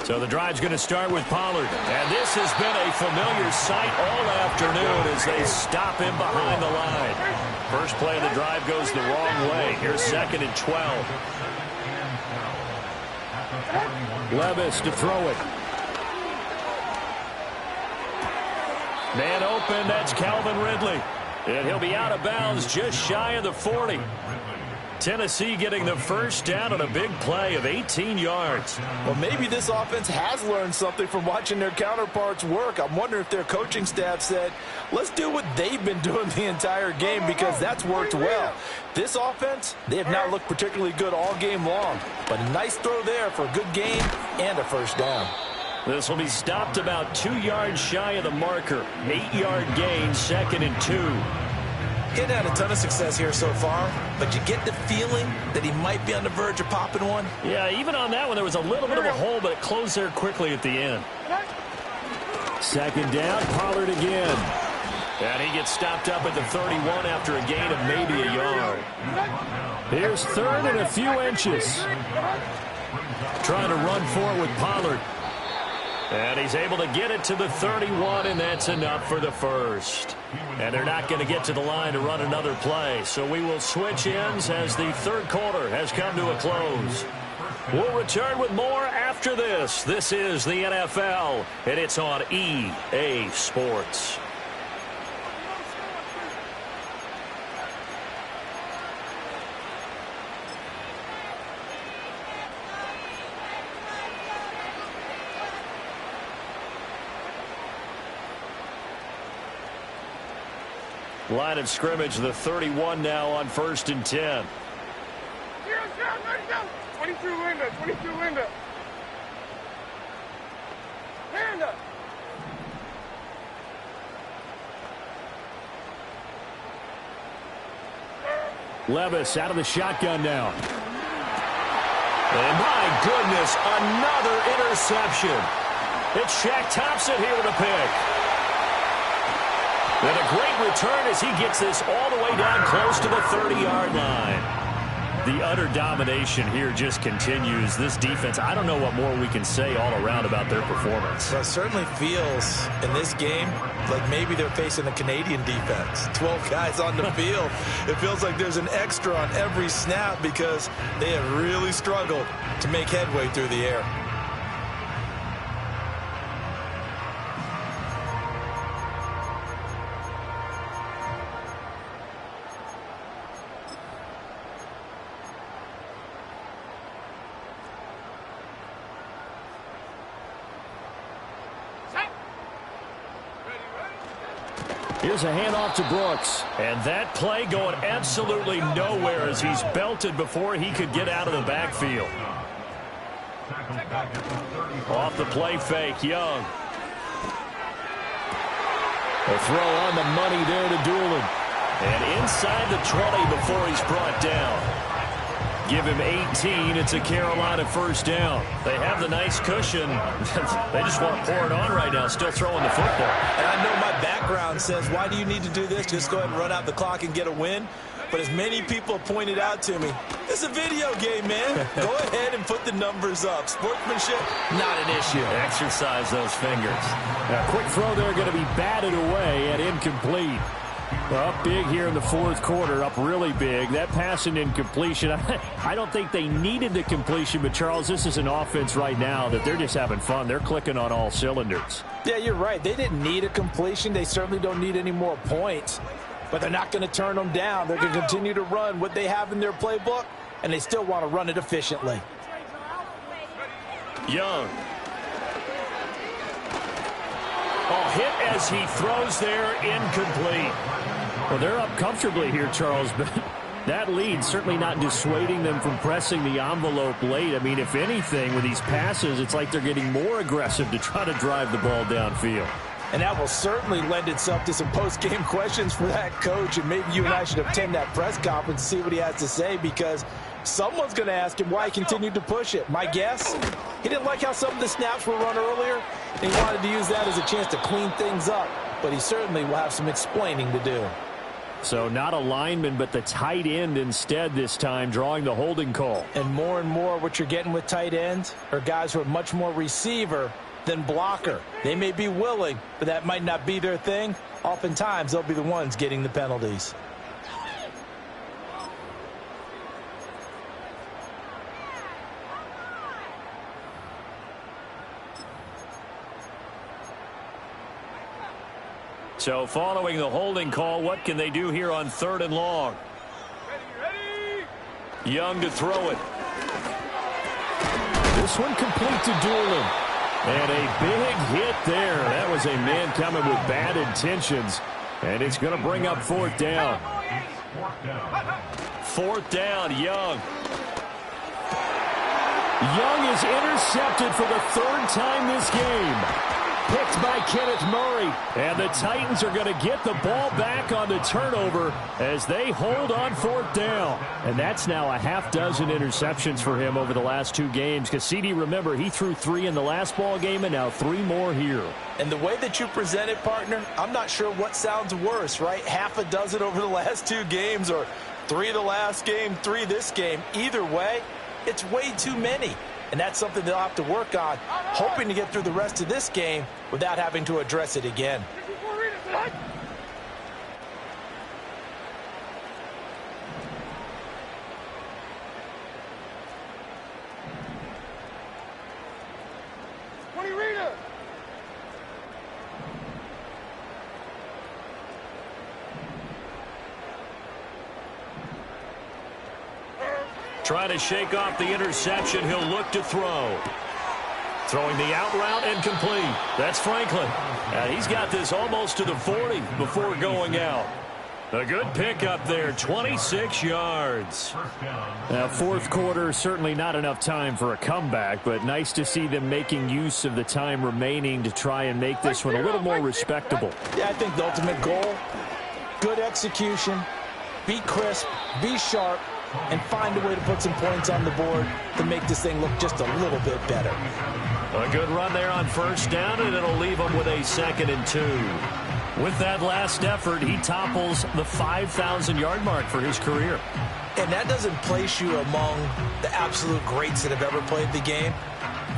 So the drive's going to start with Pollard. And this has been a familiar sight all afternoon as they stop him behind the line. First play of the drive goes the wrong way. Here's 2nd and 12. Levis to throw it. Man open, that's Calvin Ridley. And he'll be out of bounds just shy of the 40. Tennessee getting the first down on a big play of 18 yards. Well, maybe this offense has learned something from watching their counterparts work. I'm wondering if their coaching staff said, let's do what they've been doing the entire game because that's worked well. This offense, they have not looked particularly good all game long. But a nice throw there for a good game and a first down. This will be stopped about 2 yards shy of the marker. 8-yard gain, 2nd and 2. He hadn't had a ton of success here so far, but you get the feeling that he might be on the verge of popping one. Yeah, even on that one, there was a little bit of a hole, but it closed there quickly at the end. 2nd down, Pollard again. And he gets stopped up at the 31 after a gain of maybe a yard. Here's 3rd and a few inches. Trying to run for it with Pollard. And he's able to get it to the 31, and that's enough for the first. And they're not going to get to the line to run another play. So we will switch ends as the 3rd quarter has come to a close. We'll return with more after this. This is the NFL, and it's on EA Sports. Line of scrimmage, the 31 now on 1st and 10. 22 Linda, 22 Linda. Panda. Levis out of the shotgun now. And my goodness, another interception. It's Shaq Thompson here with a pick. And a great return as he gets this all the way down close to the 30-yard line. The utter domination here just continues. This defense, I don't know what more we can say all around about their performance. Well, it certainly feels in this game like maybe they're facing a Canadian defense. 12 guys on the field. It feels like there's an extra on every snap because they have really struggled to make headway through the air. Here's a handoff to Brooks. And that play going absolutely nowhere as he's belted before he could get out of the backfield. Off the play fake, Young. A throw on the money there to Doolin. And inside the 20 before he's brought down. Give him 18. It's a Carolina first down. They have the nice cushion. They just want to pour it on right now, still throwing the football. And I know my background says, why do you need to do this? Just go ahead and run out the clock and get a win. But as many people pointed out to me, it's a video game, man. Go ahead and put the numbers up. Sportsmanship, not an issue. Exercise those fingers. A quick throw there going to be batted away and incomplete. Up big here in the 4th quarter, up really big. That pass and incompletion, I don't think they needed the completion, but Charles, this is an offense right now that they're just having fun. They're clicking on all cylinders. Yeah, you're right. They didn't need a completion. They certainly don't need any more points, but they're not going to turn them down. They're going to continue to run what they have in their playbook, and they still want to run it efficiently. Young. Oh, hit as he throws there, incomplete. Well, they're up comfortably here, Charles, but that lead certainly not dissuading them from pressing the envelope late. I mean, if anything, with these passes, it's like they're getting more aggressive to try to drive the ball downfield. And that will certainly lend itself to some post-game questions for that coach, and maybe you and I should attend that press conference and see what he has to say, because someone's going to ask him why he continued to push it. My guess, he didn't like how some of the snaps were run earlier, and he wanted to use that as a chance to clean things up, but he certainly will have some explaining to do. So not a lineman, but the tight end instead this time, drawing the holding call. And more what you're getting with tight ends are guys who are much more receiver than blocker. They may be willing, but that might not be their thing. Oftentimes, they'll be the ones getting the penalties. So following the holding call, what can they do here on 3rd and long? Ready. Young to throw it. This one complete to Doolin. And a big hit there. That was a man coming with bad intentions. And it's going to bring up 4th down. 4th down, Young. Young is intercepted for the 3rd time this game. Picked by Kenneth Murray. And the Titans are going to get the ball back on the turnover as they hold on 4th down. And that's now a half dozen interceptions for him over the last 2 games. Cassidy, remember, he threw 3 in the last ball game and now 3 more here. And the way that you present it, partner, I'm not sure what sounds worse, right? Half a dozen over the last 2 games or 3 the last game, 3 this game. Either way, it's way too many. And that's something they'll have to work on, hoping to get through the rest of this game without having to address it again. Trying to shake off the interception. He'll look to throw. Throwing the out route and complete. That's Franklin. And he's got this almost to the 40 before going out. A good pickup there, 26 yards. Now, 4th quarter, certainly not enough time for a comeback, but nice to see them making use of the time remaining to try and make this one a little more respectable. Yeah, I think the ultimate goal, good execution, be crisp, be sharp, and find a way to put some points on the board to make this thing look just a little bit better. A good run there on 1st down, and it'll leave him with a 2nd and 2. With that last effort, he topples the 5,000-yard mark for his career. And that doesn't place you among the absolute greats that have ever played the game,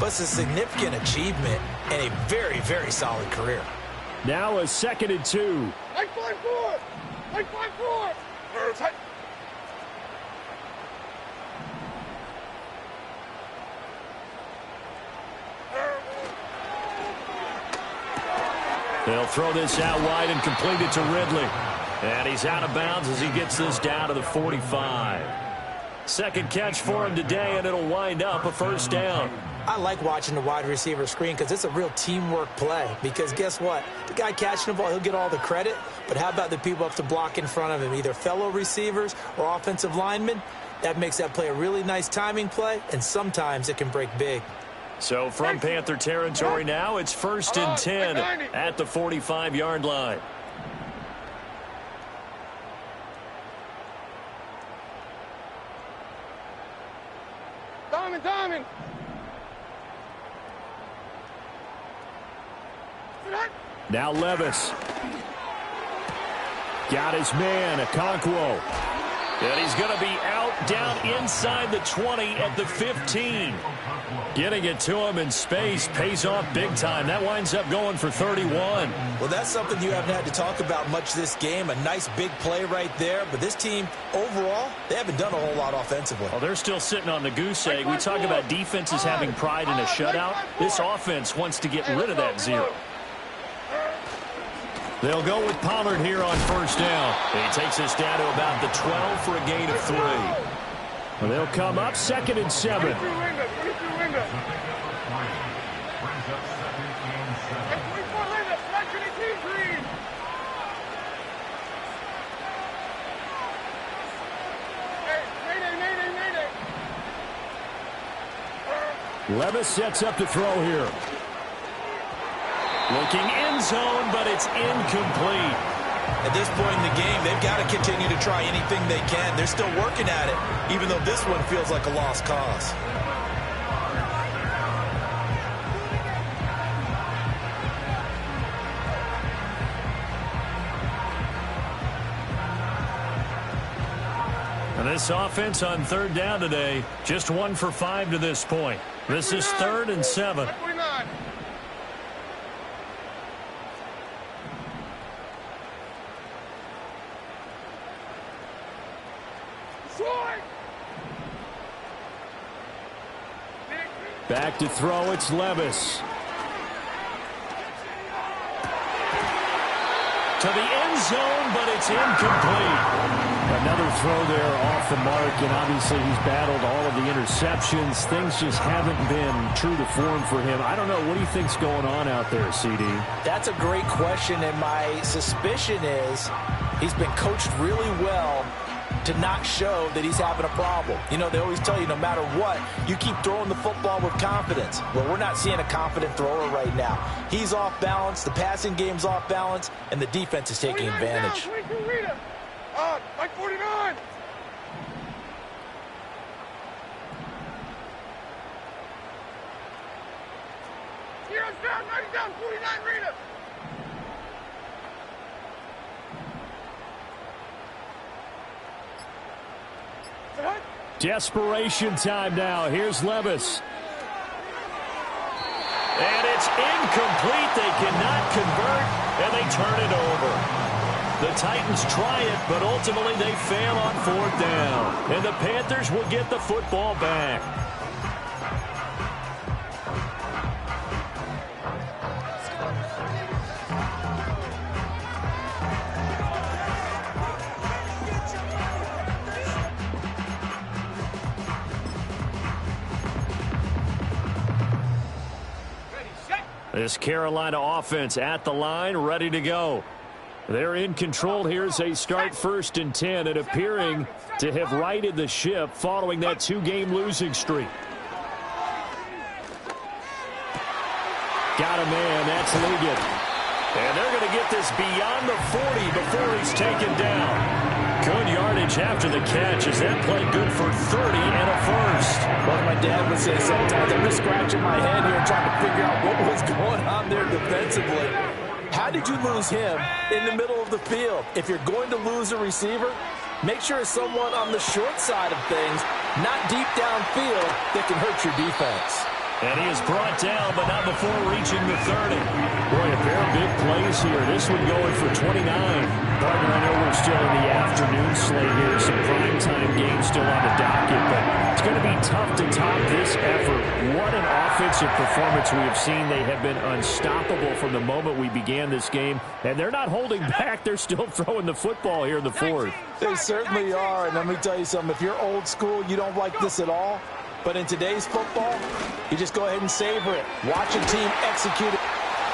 but it's a significant achievement and a very, very solid career. Now a 2nd and 2. Like 5-4! Like 5-4! They'll throw this out wide and complete it to Ridley. And he's out of bounds as he gets this down to the 45. 2nd catch for him today, and it'll wind up a 1st down. I like watching the wide receiver screen because it's a real teamwork play. Because guess what? The guy catching the ball, he'll get all the credit. But how about the people up to block in front of him, either fellow receivers or offensive linemen? That makes that play a really nice timing play, and sometimes it can break big. So from Panther territory now, it's 1st and 10 at the 45-yard line. Diamond! Now Levis. Got his man, Okonkwo. And he's going to be out down inside the 20 at the 15. Getting it to him in space pays off big time. That winds up going for 31. Well, that's something you haven't had to talk about much this game. A nice big play right there. But this team, overall, they haven't done a whole lot offensively. Well, they're still sitting on the goose egg. We talk about defenses having pride in a shutout. This offense wants to get rid of that 0. They'll go with Pollard here on 1st down. He takes us down to about the 12 for a gain of 3. Well, they'll come up 2nd and 7. Levis sets up to throw here. Looking end zone, but it's incomplete. At this point in the game, they've got to continue to try anything they can. They're still working at it, even though this one feels like a lost cause. And this offense on third down today, just 1 for 5 to this point. This is 3rd and 7. Back to throw, it's Levis. To the end zone, but it's incomplete. Another throw there off the mark, and obviously he's battled all of the interceptions. Things just haven't been true to form for him. I don't know. What do you think's going on out there, CD? That's a great question, and my suspicion is he's been coached really well to not show that he's having a problem. You know, they always tell you no matter what, you keep throwing the football with confidence. Well, we're not seeing a confident thrower right now. He's off balance, the passing game's off balance, and the defense is taking advantage. Like 49. Heroes down, 90 down, 49 Rita. Desperation time now. Here's Levis. And it's incomplete. They cannot convert, and they turn it over. The Titans try it, but ultimately they fail on 4th down. And the Panthers will get the football back. This Carolina offense at the line, ready to go. They're in control here as they start 1st and 10 and appearing to have righted the ship following that 2-game losing streak. Got a man, that's Ligon. And they're going to get this beyond the 40 before he's taken down. Good yardage after the catch as that play good for 30 and a first. Well, my dad would say sometimes, I'm just scratching my head here trying to figure out what was going on there defensively. How did you lose him in the middle of the field? If you're going to lose a receiver, make sure it's someone on the short side of things, not deep downfield, that can hurt your defense. And he is brought down, but not before reaching the 30. Boy, a pair of big plays here. This one going for 29. Partner, I know we're still in the afternoon slate here. Some primetime games still on the docket, but it's going to be tough to top this effort. What an offensive performance we have seen. They have been unstoppable from the moment we began this game, and they're not holding back. They're still throwing the football here in the 4th. They certainly are, and let me tell you something. If you're old school, you don't like this at all. But in today's football, you just go ahead and savor it. Watch a team execute it.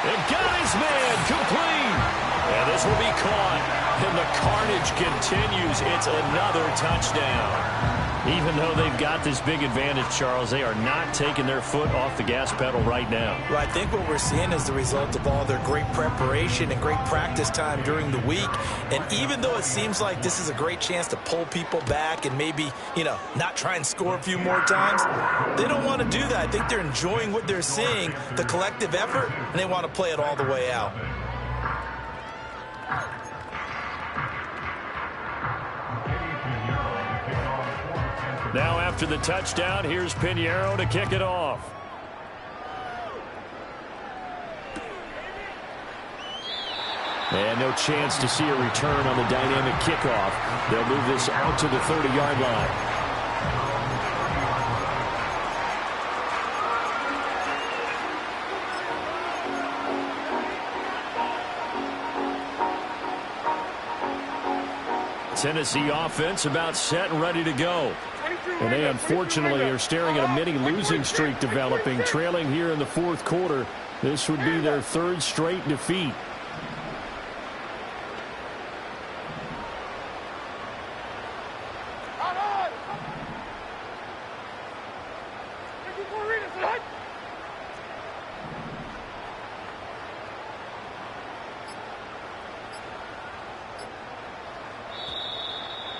And got his man complete. And this will be caught. And the carnage continues. It's another touchdown. Even though they've got this big advantage, Charles, they are not taking their foot off the gas pedal right now. Well, I think what we're seeing is the result of all their great preparation and great practice time during the week. And even though it seems like this is a great chance to pull people back and maybe, you know, not try and score a few more times, they don't want to do that. I think they're enjoying what they're seeing, the collective effort, and they want to play it all the way out. Now after the touchdown, here's Pinheiro to kick it off. And no chance to see a return on the dynamic kickoff. They'll move this out to the 30-yard line. Tennessee offense about set and ready to go. And they unfortunately are staring at a mini losing streak developing, trailing here in the 4th quarter. This would be their 3rd straight defeat.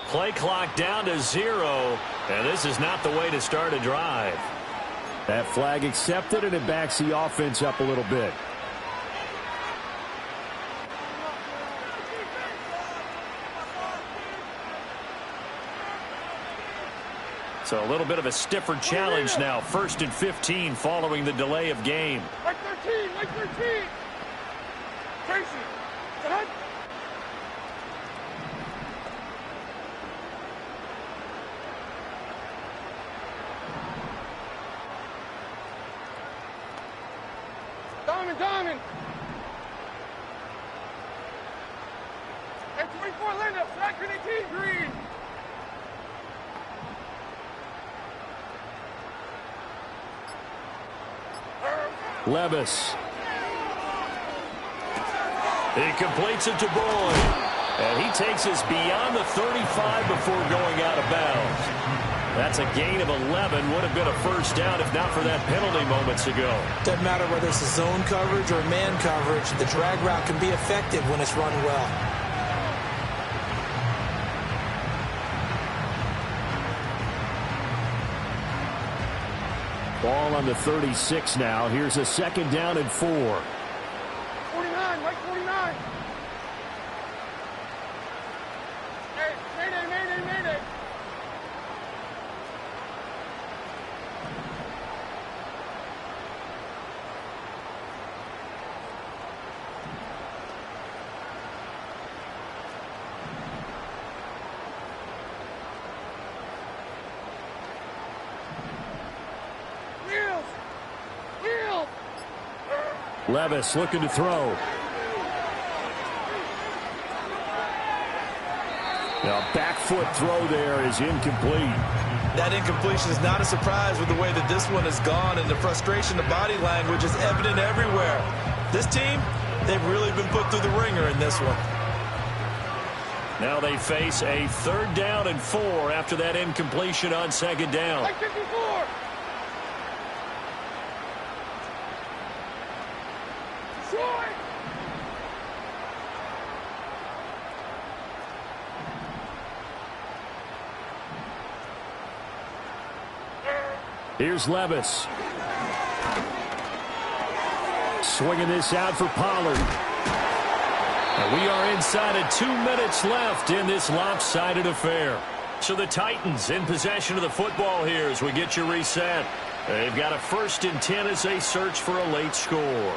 Play clock down to 0, and this is not the way to start a drive. That flag accepted, and it backs the offense up a little bit. So a little bit of a stiffer challenge now. 1st and 15 following the delay of game. Like 13, like 13. Tracy, set. Diamond. And 24 Linda, second and 18 green. Levis. He completes it to Boyd. And he takes us beyond the 35 before going out of bounds. That's a gain of 11. Would have been a first down if not for that penalty moments ago. Doesn't matter whether it's a zone coverage or man coverage. The drag route can be effective when it's run well. Ball on the 36 now. Here's a 2nd down and 4. 49, Mike 49. Hey, mayday. Levis looking to throw. Now, back foot throw there is incomplete. That incompletion is not a surprise with the way that this one has gone, and the frustration, the body language is evident everywhere. This team, they've really been put through the ringer in this one. Now they face a 3rd down and 4 after that incompletion on 2nd down. Like 54. Here's Levis. Swinging this out for Pollard. And we are inside of 2 minutes left in this lopsided affair. So the Titans in possession of the football here as we get you reset. They've got a 1st and 10 as they search for a late score.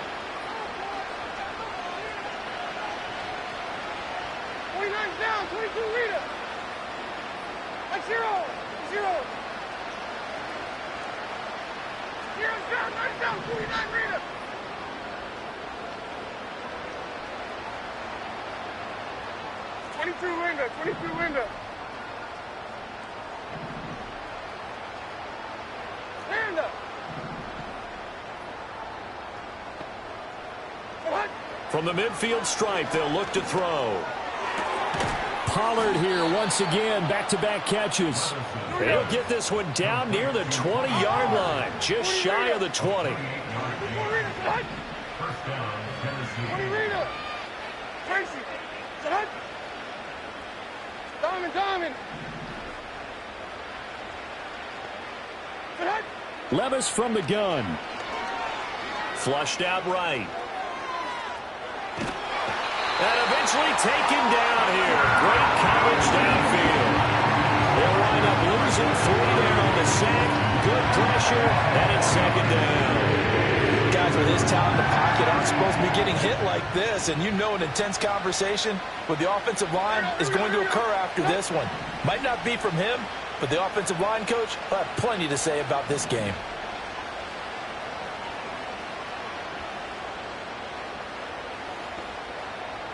49's down, 22 Rita. Like 0. Down, 49 Rita. Twenty-two Linda. Stand up. What? From the midfield stripe, they'll look to throw. Pollard here once again, back-to-back catches. They'll get this one down near the 20-yard line, just shy of the 20. 20 Rita. Tracy. Set. Diamond. Set. Levis from the gun. Flushed out right. And eventually taken down here. Great coverage downfield. They'll wind up losing 3 there on the sack. Good pressure, and it's 2nd down. Guys with his talent in the pocket aren't supposed to be getting hit like this, and you know an intense conversation with the offensive line is going to occur after this one. Might not be from him, but the offensive line coach will have plenty to say about this game.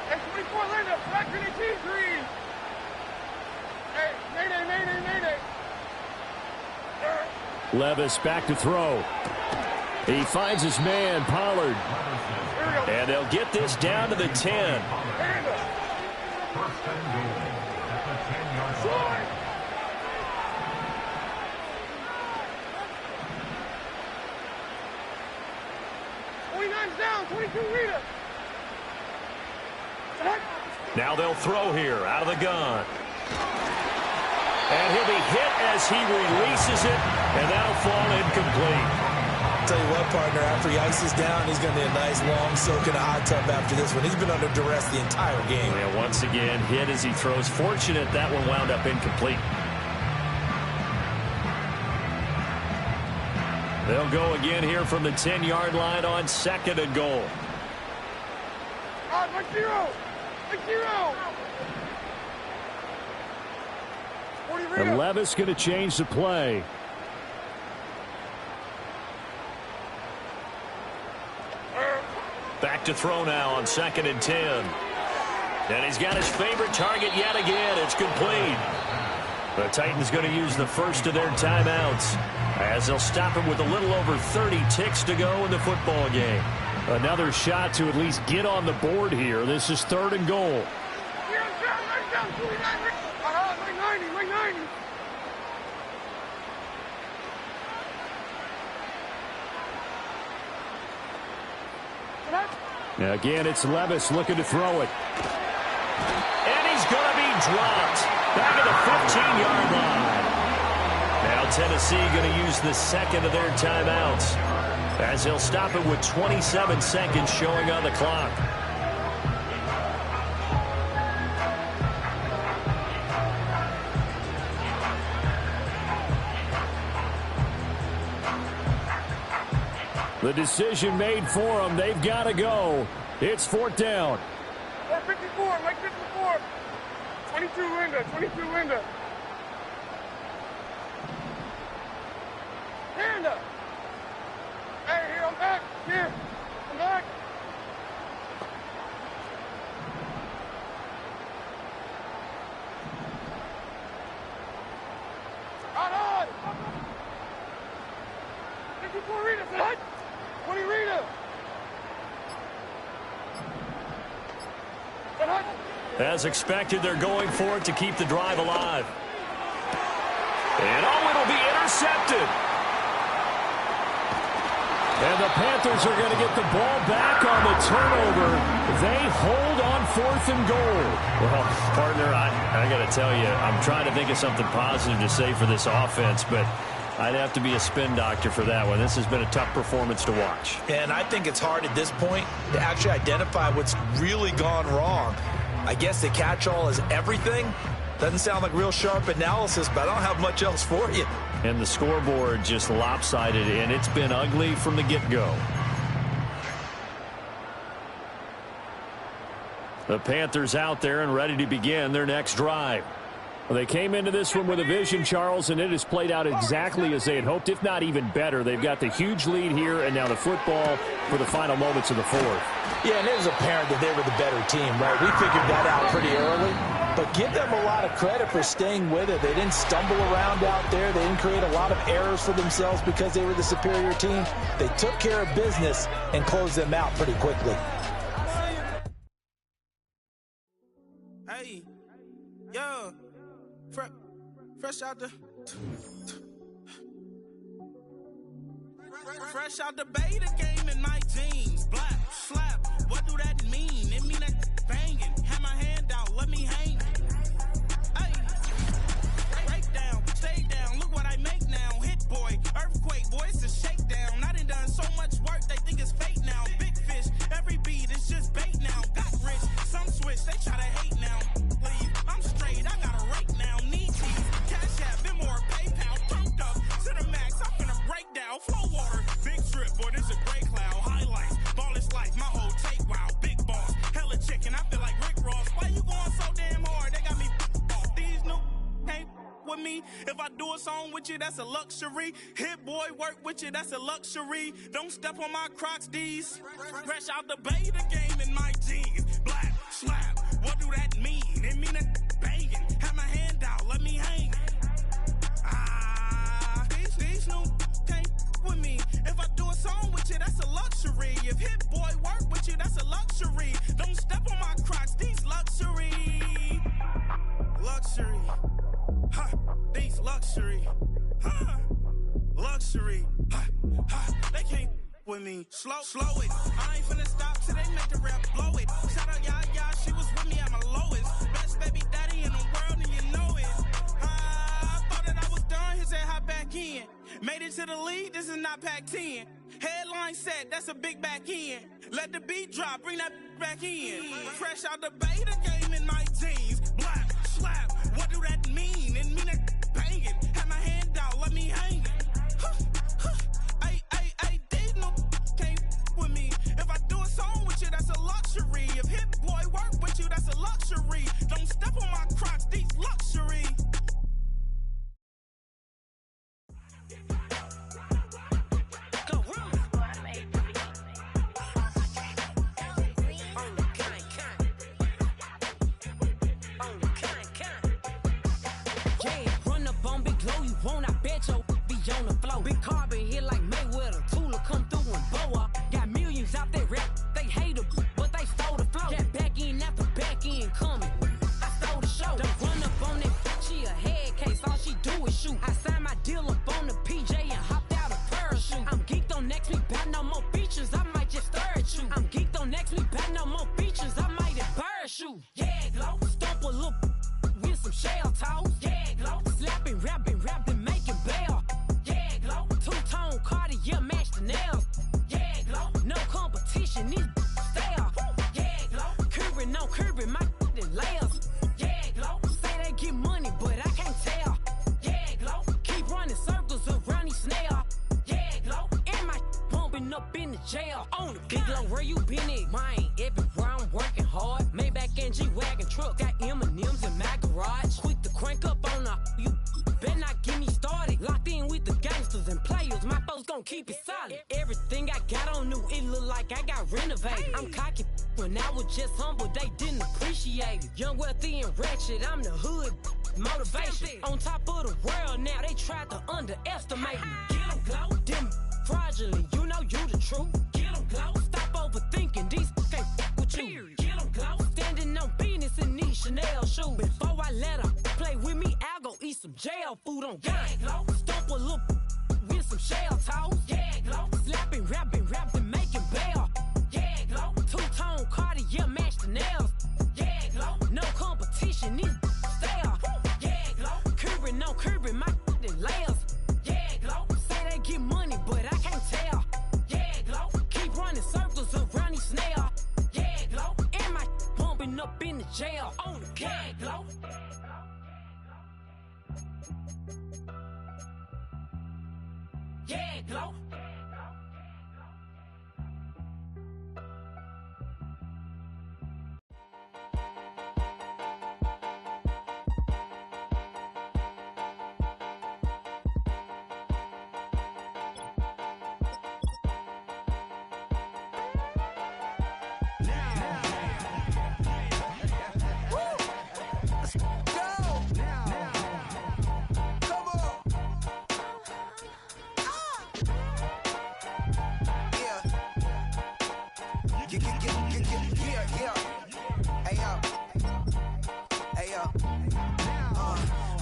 Hey, 24 Linda, second and 18 green. Hey, mayday. Levis back to throw. He finds his man, Pollard. And they'll get this down to the 10. Down, 22 Rita. Now they'll throw here out of the gun. And he'll be hit as he releases it, and that'll fall incomplete. Tell you what, partner, after he ices down, he's going to need a nice long soak in a hot tub after this one. He's been under duress the entire game. And once again, hit as he throws. Fortunate that one wound up incomplete. They'll go again here from the 10-yard line on 2nd and goal. Like zero. And Levis going to change the play. Back to throw now on 2nd and 10. And he's got his favorite target yet again. It's complete. The Titans going to use the first of their timeouts as they'll stop him with a little over 30 ticks to go in the football game. Another shot to at least get on the board here. This is 3rd and goal. Now again, it's Levis looking to throw it. And he's going to be dropped back at the 15-yard line. Now Tennessee going to use the second of their timeouts as they'll stop it with 27 seconds showing on the clock. The decision made for them. They've got to go. It's 4th down. 54, Mike 54. 22 Linda. Hand up. Hey, here, I'm back. I'm back. Out on. 54 Rita, set. 20 Rita. As expected, they're going for it to keep the drive alive. And it'll be intercepted. And the Panthers are going to get the ball back on the turnover. They hold on 4th and goal. Well, partner, I got to tell you, I'm trying to think of something positive to say for this offense, but I'd have to be a spin doctor for that one. This has been a tough performance to watch. And I think it's hard at this point to actually identify what's really gone wrong. I guess the catch-all is everything. Doesn't sound like real sharp analysis, but I don't have much else for you. And the scoreboard just lopsided, and it's been ugly from the get-go. The Panthers out there and ready to begin their next drive. Well, they came into this one with a vision, Charles, and it has played out exactly as they had hoped, if not even better. They've got the huge lead here, and now the football for the final moments of the 4th. Yeah, and it was apparent that they were the better team, right? We figured that out pretty early. But give them a lot of credit for staying with it. They didn't stumble around out there. They didn't create a lot of errors for themselves because they were the superior team. They took care of business and closed them out pretty quickly. Hey, yo, fresh out the beta game in my jeans. Black, slap, what do that mean? It mean that banging. Have my hand out, let me hang. Hey, break down, stay down, look what I make now. Hit boy, earthquake, boy, it's a shakedown. I done so much work, they think it's fake now. Big fish, every beat is just bait now. Got rich, some switch, they try to hate now. Leave, I'm straight, I got a rake now. Need cheese, cash app, been more PayPal. Turned up to the max, I'm finna break down. Flow water, big trip, boy, this a gray cloud. Highlights, ball is life, my whole take, wow. Big boss, hella chicken, I feel like Rick Ross. Why you going so damn hard? They got me off. These new can't with me. If I do a song with you, that's a luxury. Hit boy, work with you, that's a luxury. Don't step on my Crocs, these. Fresh out the beta game in my jeans. Black, slap, what do that mean? It mean that banging. Have my hand out, let me hang. These new can't with me. If I do a song with you, that's a luxury. If hit boy work with you, that's a luxury. Don't step on my Crocs, these luxury. Luxury. Ha, these luxury. Ha, luxury. Ha, ha, they can't with me. Slow it. I ain't finna stop till they make the rap blow it. Shout out Yaya, she was with me at my lowest. Best baby daddy in the world and you know it. I thought that I was done, he said hop back in. Made it to the lead, this is not Pac-10. Headline set, that's a big back end. Let the beat drop, bring that back in. Fresh out the beta game in my jeans. Black, slap, what do that mean? It mean that banging. Have my hand out, let me hang. Hey, If Hit Boy work with you, that's a luxury. Don't step on my Crocs, these luxury. Won't I bet your be on the floor? Big carbon here like Mayweather. Tula come through and boa. Got millions out there rap. They hate her, but they stole the flow. Got back in after back in coming. I stole the show. Don't run up on that. She a head case. All she do is shoot. I signed my deal up on the PJ and hopped out a parachute. I'm geeked on next week. Back no more features. I might just stir at you. I'm geeked on next week. Back no more features. I might embarrass you. Yeah, glow. Stomp a little with some shell toes. Yeah, glow. Slapping, rapping, making bail. Yeah, glow. Two-tone Cartier match the nails. Yeah, glow. No competition, these stale. Yeah, glow. Curbing, no curbing, my layers. Yeah, glow. Say they get money, but I can't tell. Yeah, glow. Keep running circles around these snail. Yeah, glow. And my bumping up in the jail. On the big glow, where you been at? Mine, everywhere I'm working hard. Maybach and G-Wagon truck. Got M&M's in my garage. Quick to crank up on the you. Better not get me started. Locked in with the gangsters and players. My folks gon' keep it solid. Everything I got on new, it look like I got renovated. I'm cocky when I was just humble, they didn't appreciate it. Young, wealthy, and ratchet, I'm the hood motivation. On top of the world now, they tried to underestimate me. Get them glow, them fraudulent, you know you the truth. Get them glow, stop overthinking, these can't with you. Get them glow, standing on business in these Chanel shoes. Before I let her play with me, I'll go eat some jail food on gang. Glow, stomp a little with some shell toes. Yeah, glow, slapping, rapping, making bail. Yeah, glow, two-tone Cartier match the nails. Yeah, glow, no competition, these stale. Yeah, glow, curbing, no curbing, my layers. Yeah, glow, say they get money, but I can't tell. Yeah, glow, keep running circles around these snail. Yeah, glow, and my bumping up in the jail. On the gang, glow. Yeah, glow.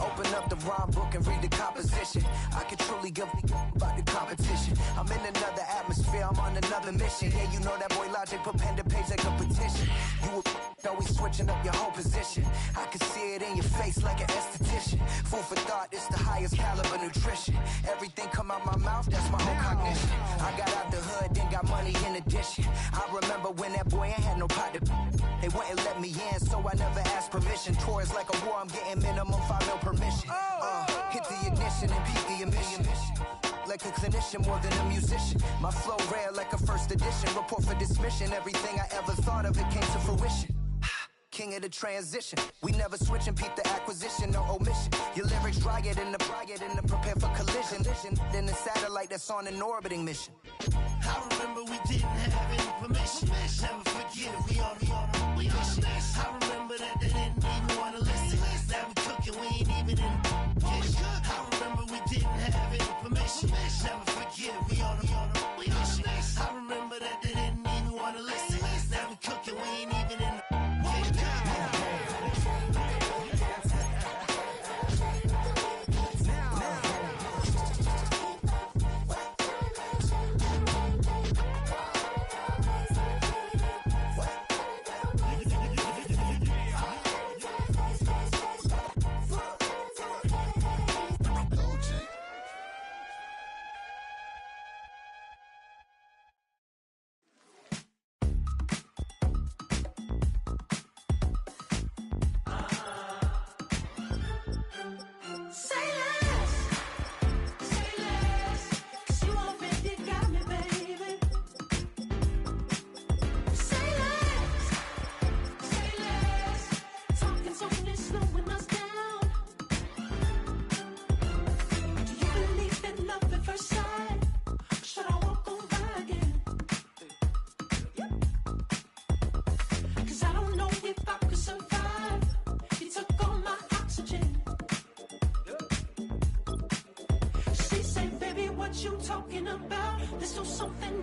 Open up the rhyme book and read the composition. I can truly give about the competition. I'm in another atmosphere, I'm on another mission. Yeah, you know that boy Logic put pen to page like a petition. You always switching up your whole position. I can see it in your face like an esthetician. Food for thought, it's the highest caliber nutrition. Everything come out my mouth, that's my own cognition. I got out the hood, then got money in addition. I remember when that boy ain't had no pot to. They wouldn't let me in, so I never asked permission. Tours like a war, I'm getting minimum 5 mil permission. Hit the ignition and beat the emission. Like a clinician more than a musician. My flow rare like a first edition. Report for dismission. Everything I ever thought of, it came to fruition. King of the transition. We never switch and peep the acquisition, no omission. Your lyrics dry it in the prepare for collision. Then the satellite that's on an orbiting mission. I remember we didn't have any permission. Never forget it, we on the mission. I remember that they didn't even want to listen. Now we cooking, we ain't even in the kitchen. I remember we didn't have any permission. Never forget it, we on the mission. I remember that they didn't even want to listen. Now we cooking, we ain't even in the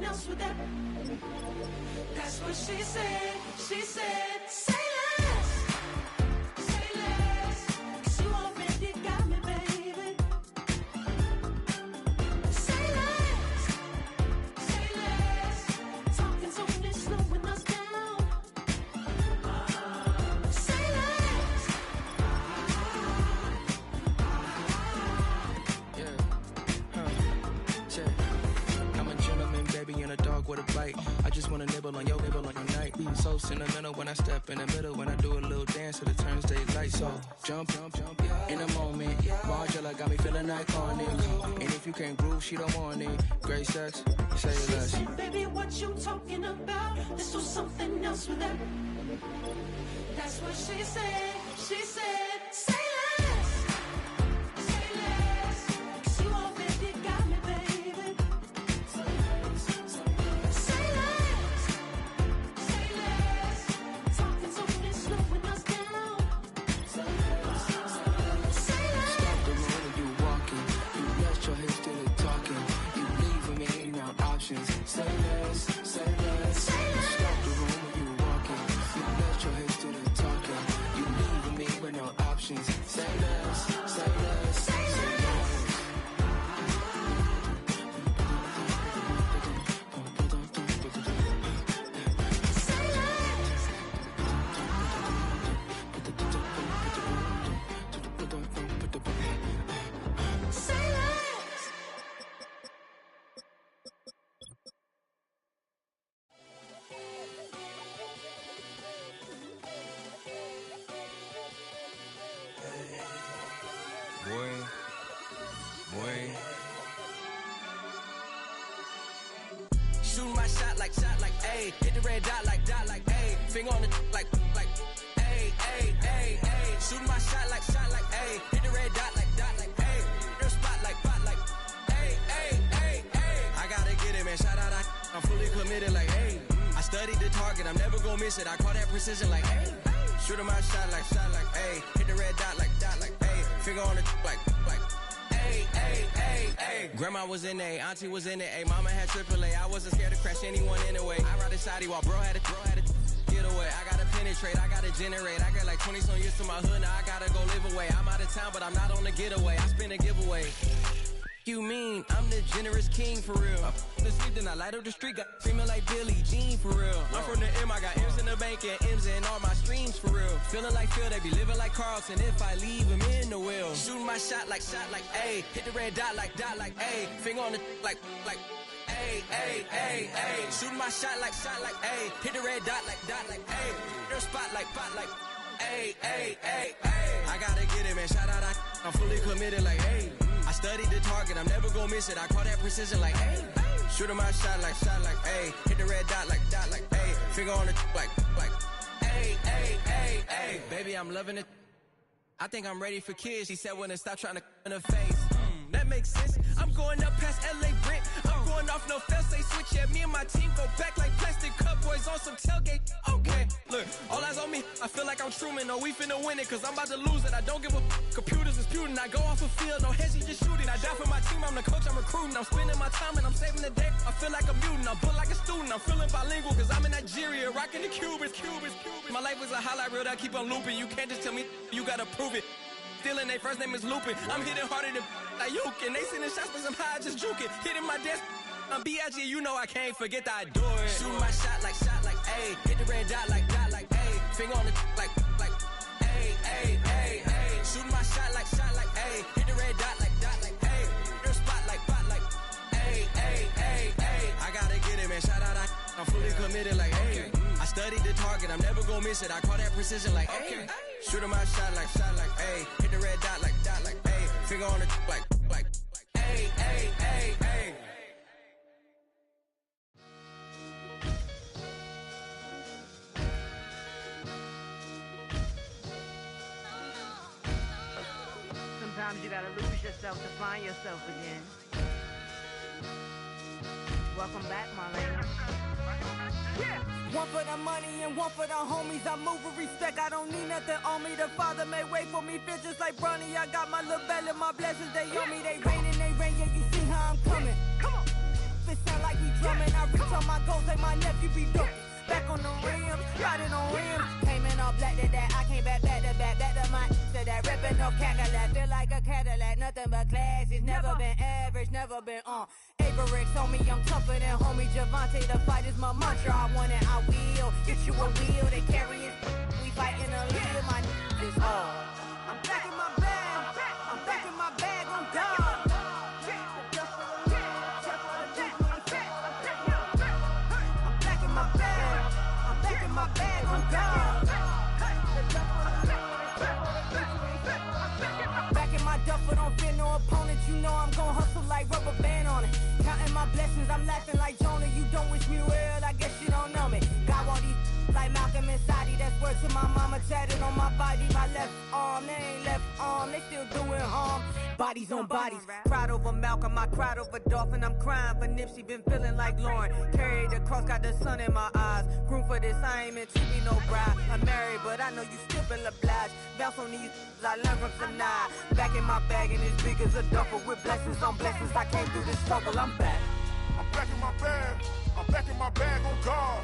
else with that. That's what she said. She said, say less. Say less. 'Cause you already got me, baby. Say less. Say less. Talking's only slowing us down. Say less. I'm a gentleman, baby, and a dog with a bite. I just wanna nibble on your night. So sentimental when I step in the middle. When I do a little dance till it turns daylight. So jump, in a moment. Margella got me feeling iconic. And if you can't groove, she don't want it. Great sex, say less. She said, baby, what you talking about? This was something else with that. That's what she said. She said, say less. Say less. 'Cause you already got me, baby. Say less. Say less. Talking's only slowing us down. Say less. Stop the room when you walking. You rest your hips to the talking. You leaving me no options. Say less, say less. Stop the room when you walking. You rest your hips to the talking. You leaving me with no options. Say less, say less, say less. Say less. Shooting my shot like, ayy. Hit the red dot like, ayy. Finger on the like, ayy, ayy, ayy, ayy. Shooting my shot like, ayy. Hit the red dot like, ayy. Their spot like, ayy, ayy, ayy, ayy. I gotta get it, man. Shout out, I'm fully committed like, ayy. I studied the target, I'm never gonna miss it. I call that precision like, ayy. Shooting my shot like, ayy. Hit the red dot like, ayy. Finger on the like, ayy, ayy, ayy, ayy. Grandma was in A, auntie was in it, ayy. Mama had AAA, I wasn't scared to crash anyone anyway. I ride a shotty while bro had a get away. I gotta penetrate, I gotta generate. I got like 20 some years to my hood, now I gotta go live away. I'm out of town, but I'm not on the getaway. I spin a giveaway. You mean I'm the generous king for real? I the sleep, then I light up the street, got screaming like Billie Jean for real. I'm from the M, I got M's in the bank and M's in all my streams for real. Feeling like Phil, they be living like Carlson if I leave him in the wheel. Shooting my shot like, ayy. Hit the red dot like, ayy. Finger on the like, ayy, ayy, ayy, ayy. Shooting my shot like, ayy. Hit the red dot like, ayy. Their spot like, ayy, ayy, ayy, ayy. I gotta get it, man. Shout out, I'm fully committed like, ayy. I studied the target, I'm never gonna miss it. I call that precision like, ayy. Shooting my shot like, ayy. Hit the red dot like, ayy. Finger on the like, ayy, ayy, ayy, ayy. Baby, I'm loving it. I think I'm ready for kids. She said when to stop trying to in her face. That makes sense. I'm going up past LA Brent. I'm going off no fail, say switch. Yeah, me and my team go back like plastic cup boys on some tailgate. Okay, look, all eyes on me. I feel like I'm Truman. No, we finna win it, cause I'm about to lose it. I don't give a computers disputing. I go off a field, no heads, just shooting. I die for my team, I'm the coach, I'm recruiting. I'm spending my time and I'm saving the day. I feel like a mutant, I'm built like a student. I'm feeling bilingual, cause I'm in Nigeria, rocking the Cubans. My life is a highlight reel that I keep on looping. You can't just tell me, you gotta prove it. Stealing, they first name is Lupin. I'm hitting harder than like Yukin. They sending shots for some high, just juking. Hitting my desk, I'm B.I.G. You know I can't forget that I do it. Shooting my shot like, ayy. Hit the red dot like, ayy. Finger on the like, ayy, ayy, ayy, ayy. Shooting my shot like, ayy. Hit the red dot like, ayy. Their spot like, ayy, ayy, ayy, ayy. I gotta get it, man. Shout out, I'm fully committed like, ayy. I studied the target, I'm never gonna miss it. I call that precision like, ayy. Shooting my shot like, ayy. Hit the red dot like, ayy. Finger on the like, ayy, ayy, ayy, ayy. Sometimes you gotta lose yourself to find yourself again. Welcome back, Marlena. Yeah. One for the money and one for the homies. I move with respect, I don't need nothing on me. The Father made way for me, feel just like Bronny. I got my little belly, my blessings, they on me. They rain, yeah, you see how I'm coming. Come on. It sound like we drumming, I reach on my goals like my nephew be dope. Back on the rims, riding on rims. Came in all black to that, I came back to my to that, ripping no Cadillac. Feel like a Cadillac, nothing but class. It's never been average, never been on. Averix told me I'm tougher than homie Javante. The fight is my mantra, I want it, I will. Get you a wheel, they carry it. We fighting a lead, my is all. I'm back in my bag, I'm back in my bag on God. My bag on God. Back in my duffel, don't fear no opponent. You know I'm gon' hustle like rubber band on it. Counting my blessings, I'm laughing like Jonah. You don't wish me well, I guess you don't know me. Got all these like Malcolm and Sadie. That's word to my mama, tatted on my body. My left arm, they ain't left arm, they still doing harm. Bodies on bodies, cried over Malcolm, I cried over Dolphin. I'm crying for Nipsey, been feeling like Lauren. Carried the cross, got the sun in my eyes. Room for this, I ain't meant to be no bride. I'm married, but I know you still feel obliged. Bounce on these, I learned from Sanaa. Back in my bag, and it's big as a duffel. With blessings on blessings, I came through this struggle, I'm back. I'm back in my bag, I'm back in my bag on God.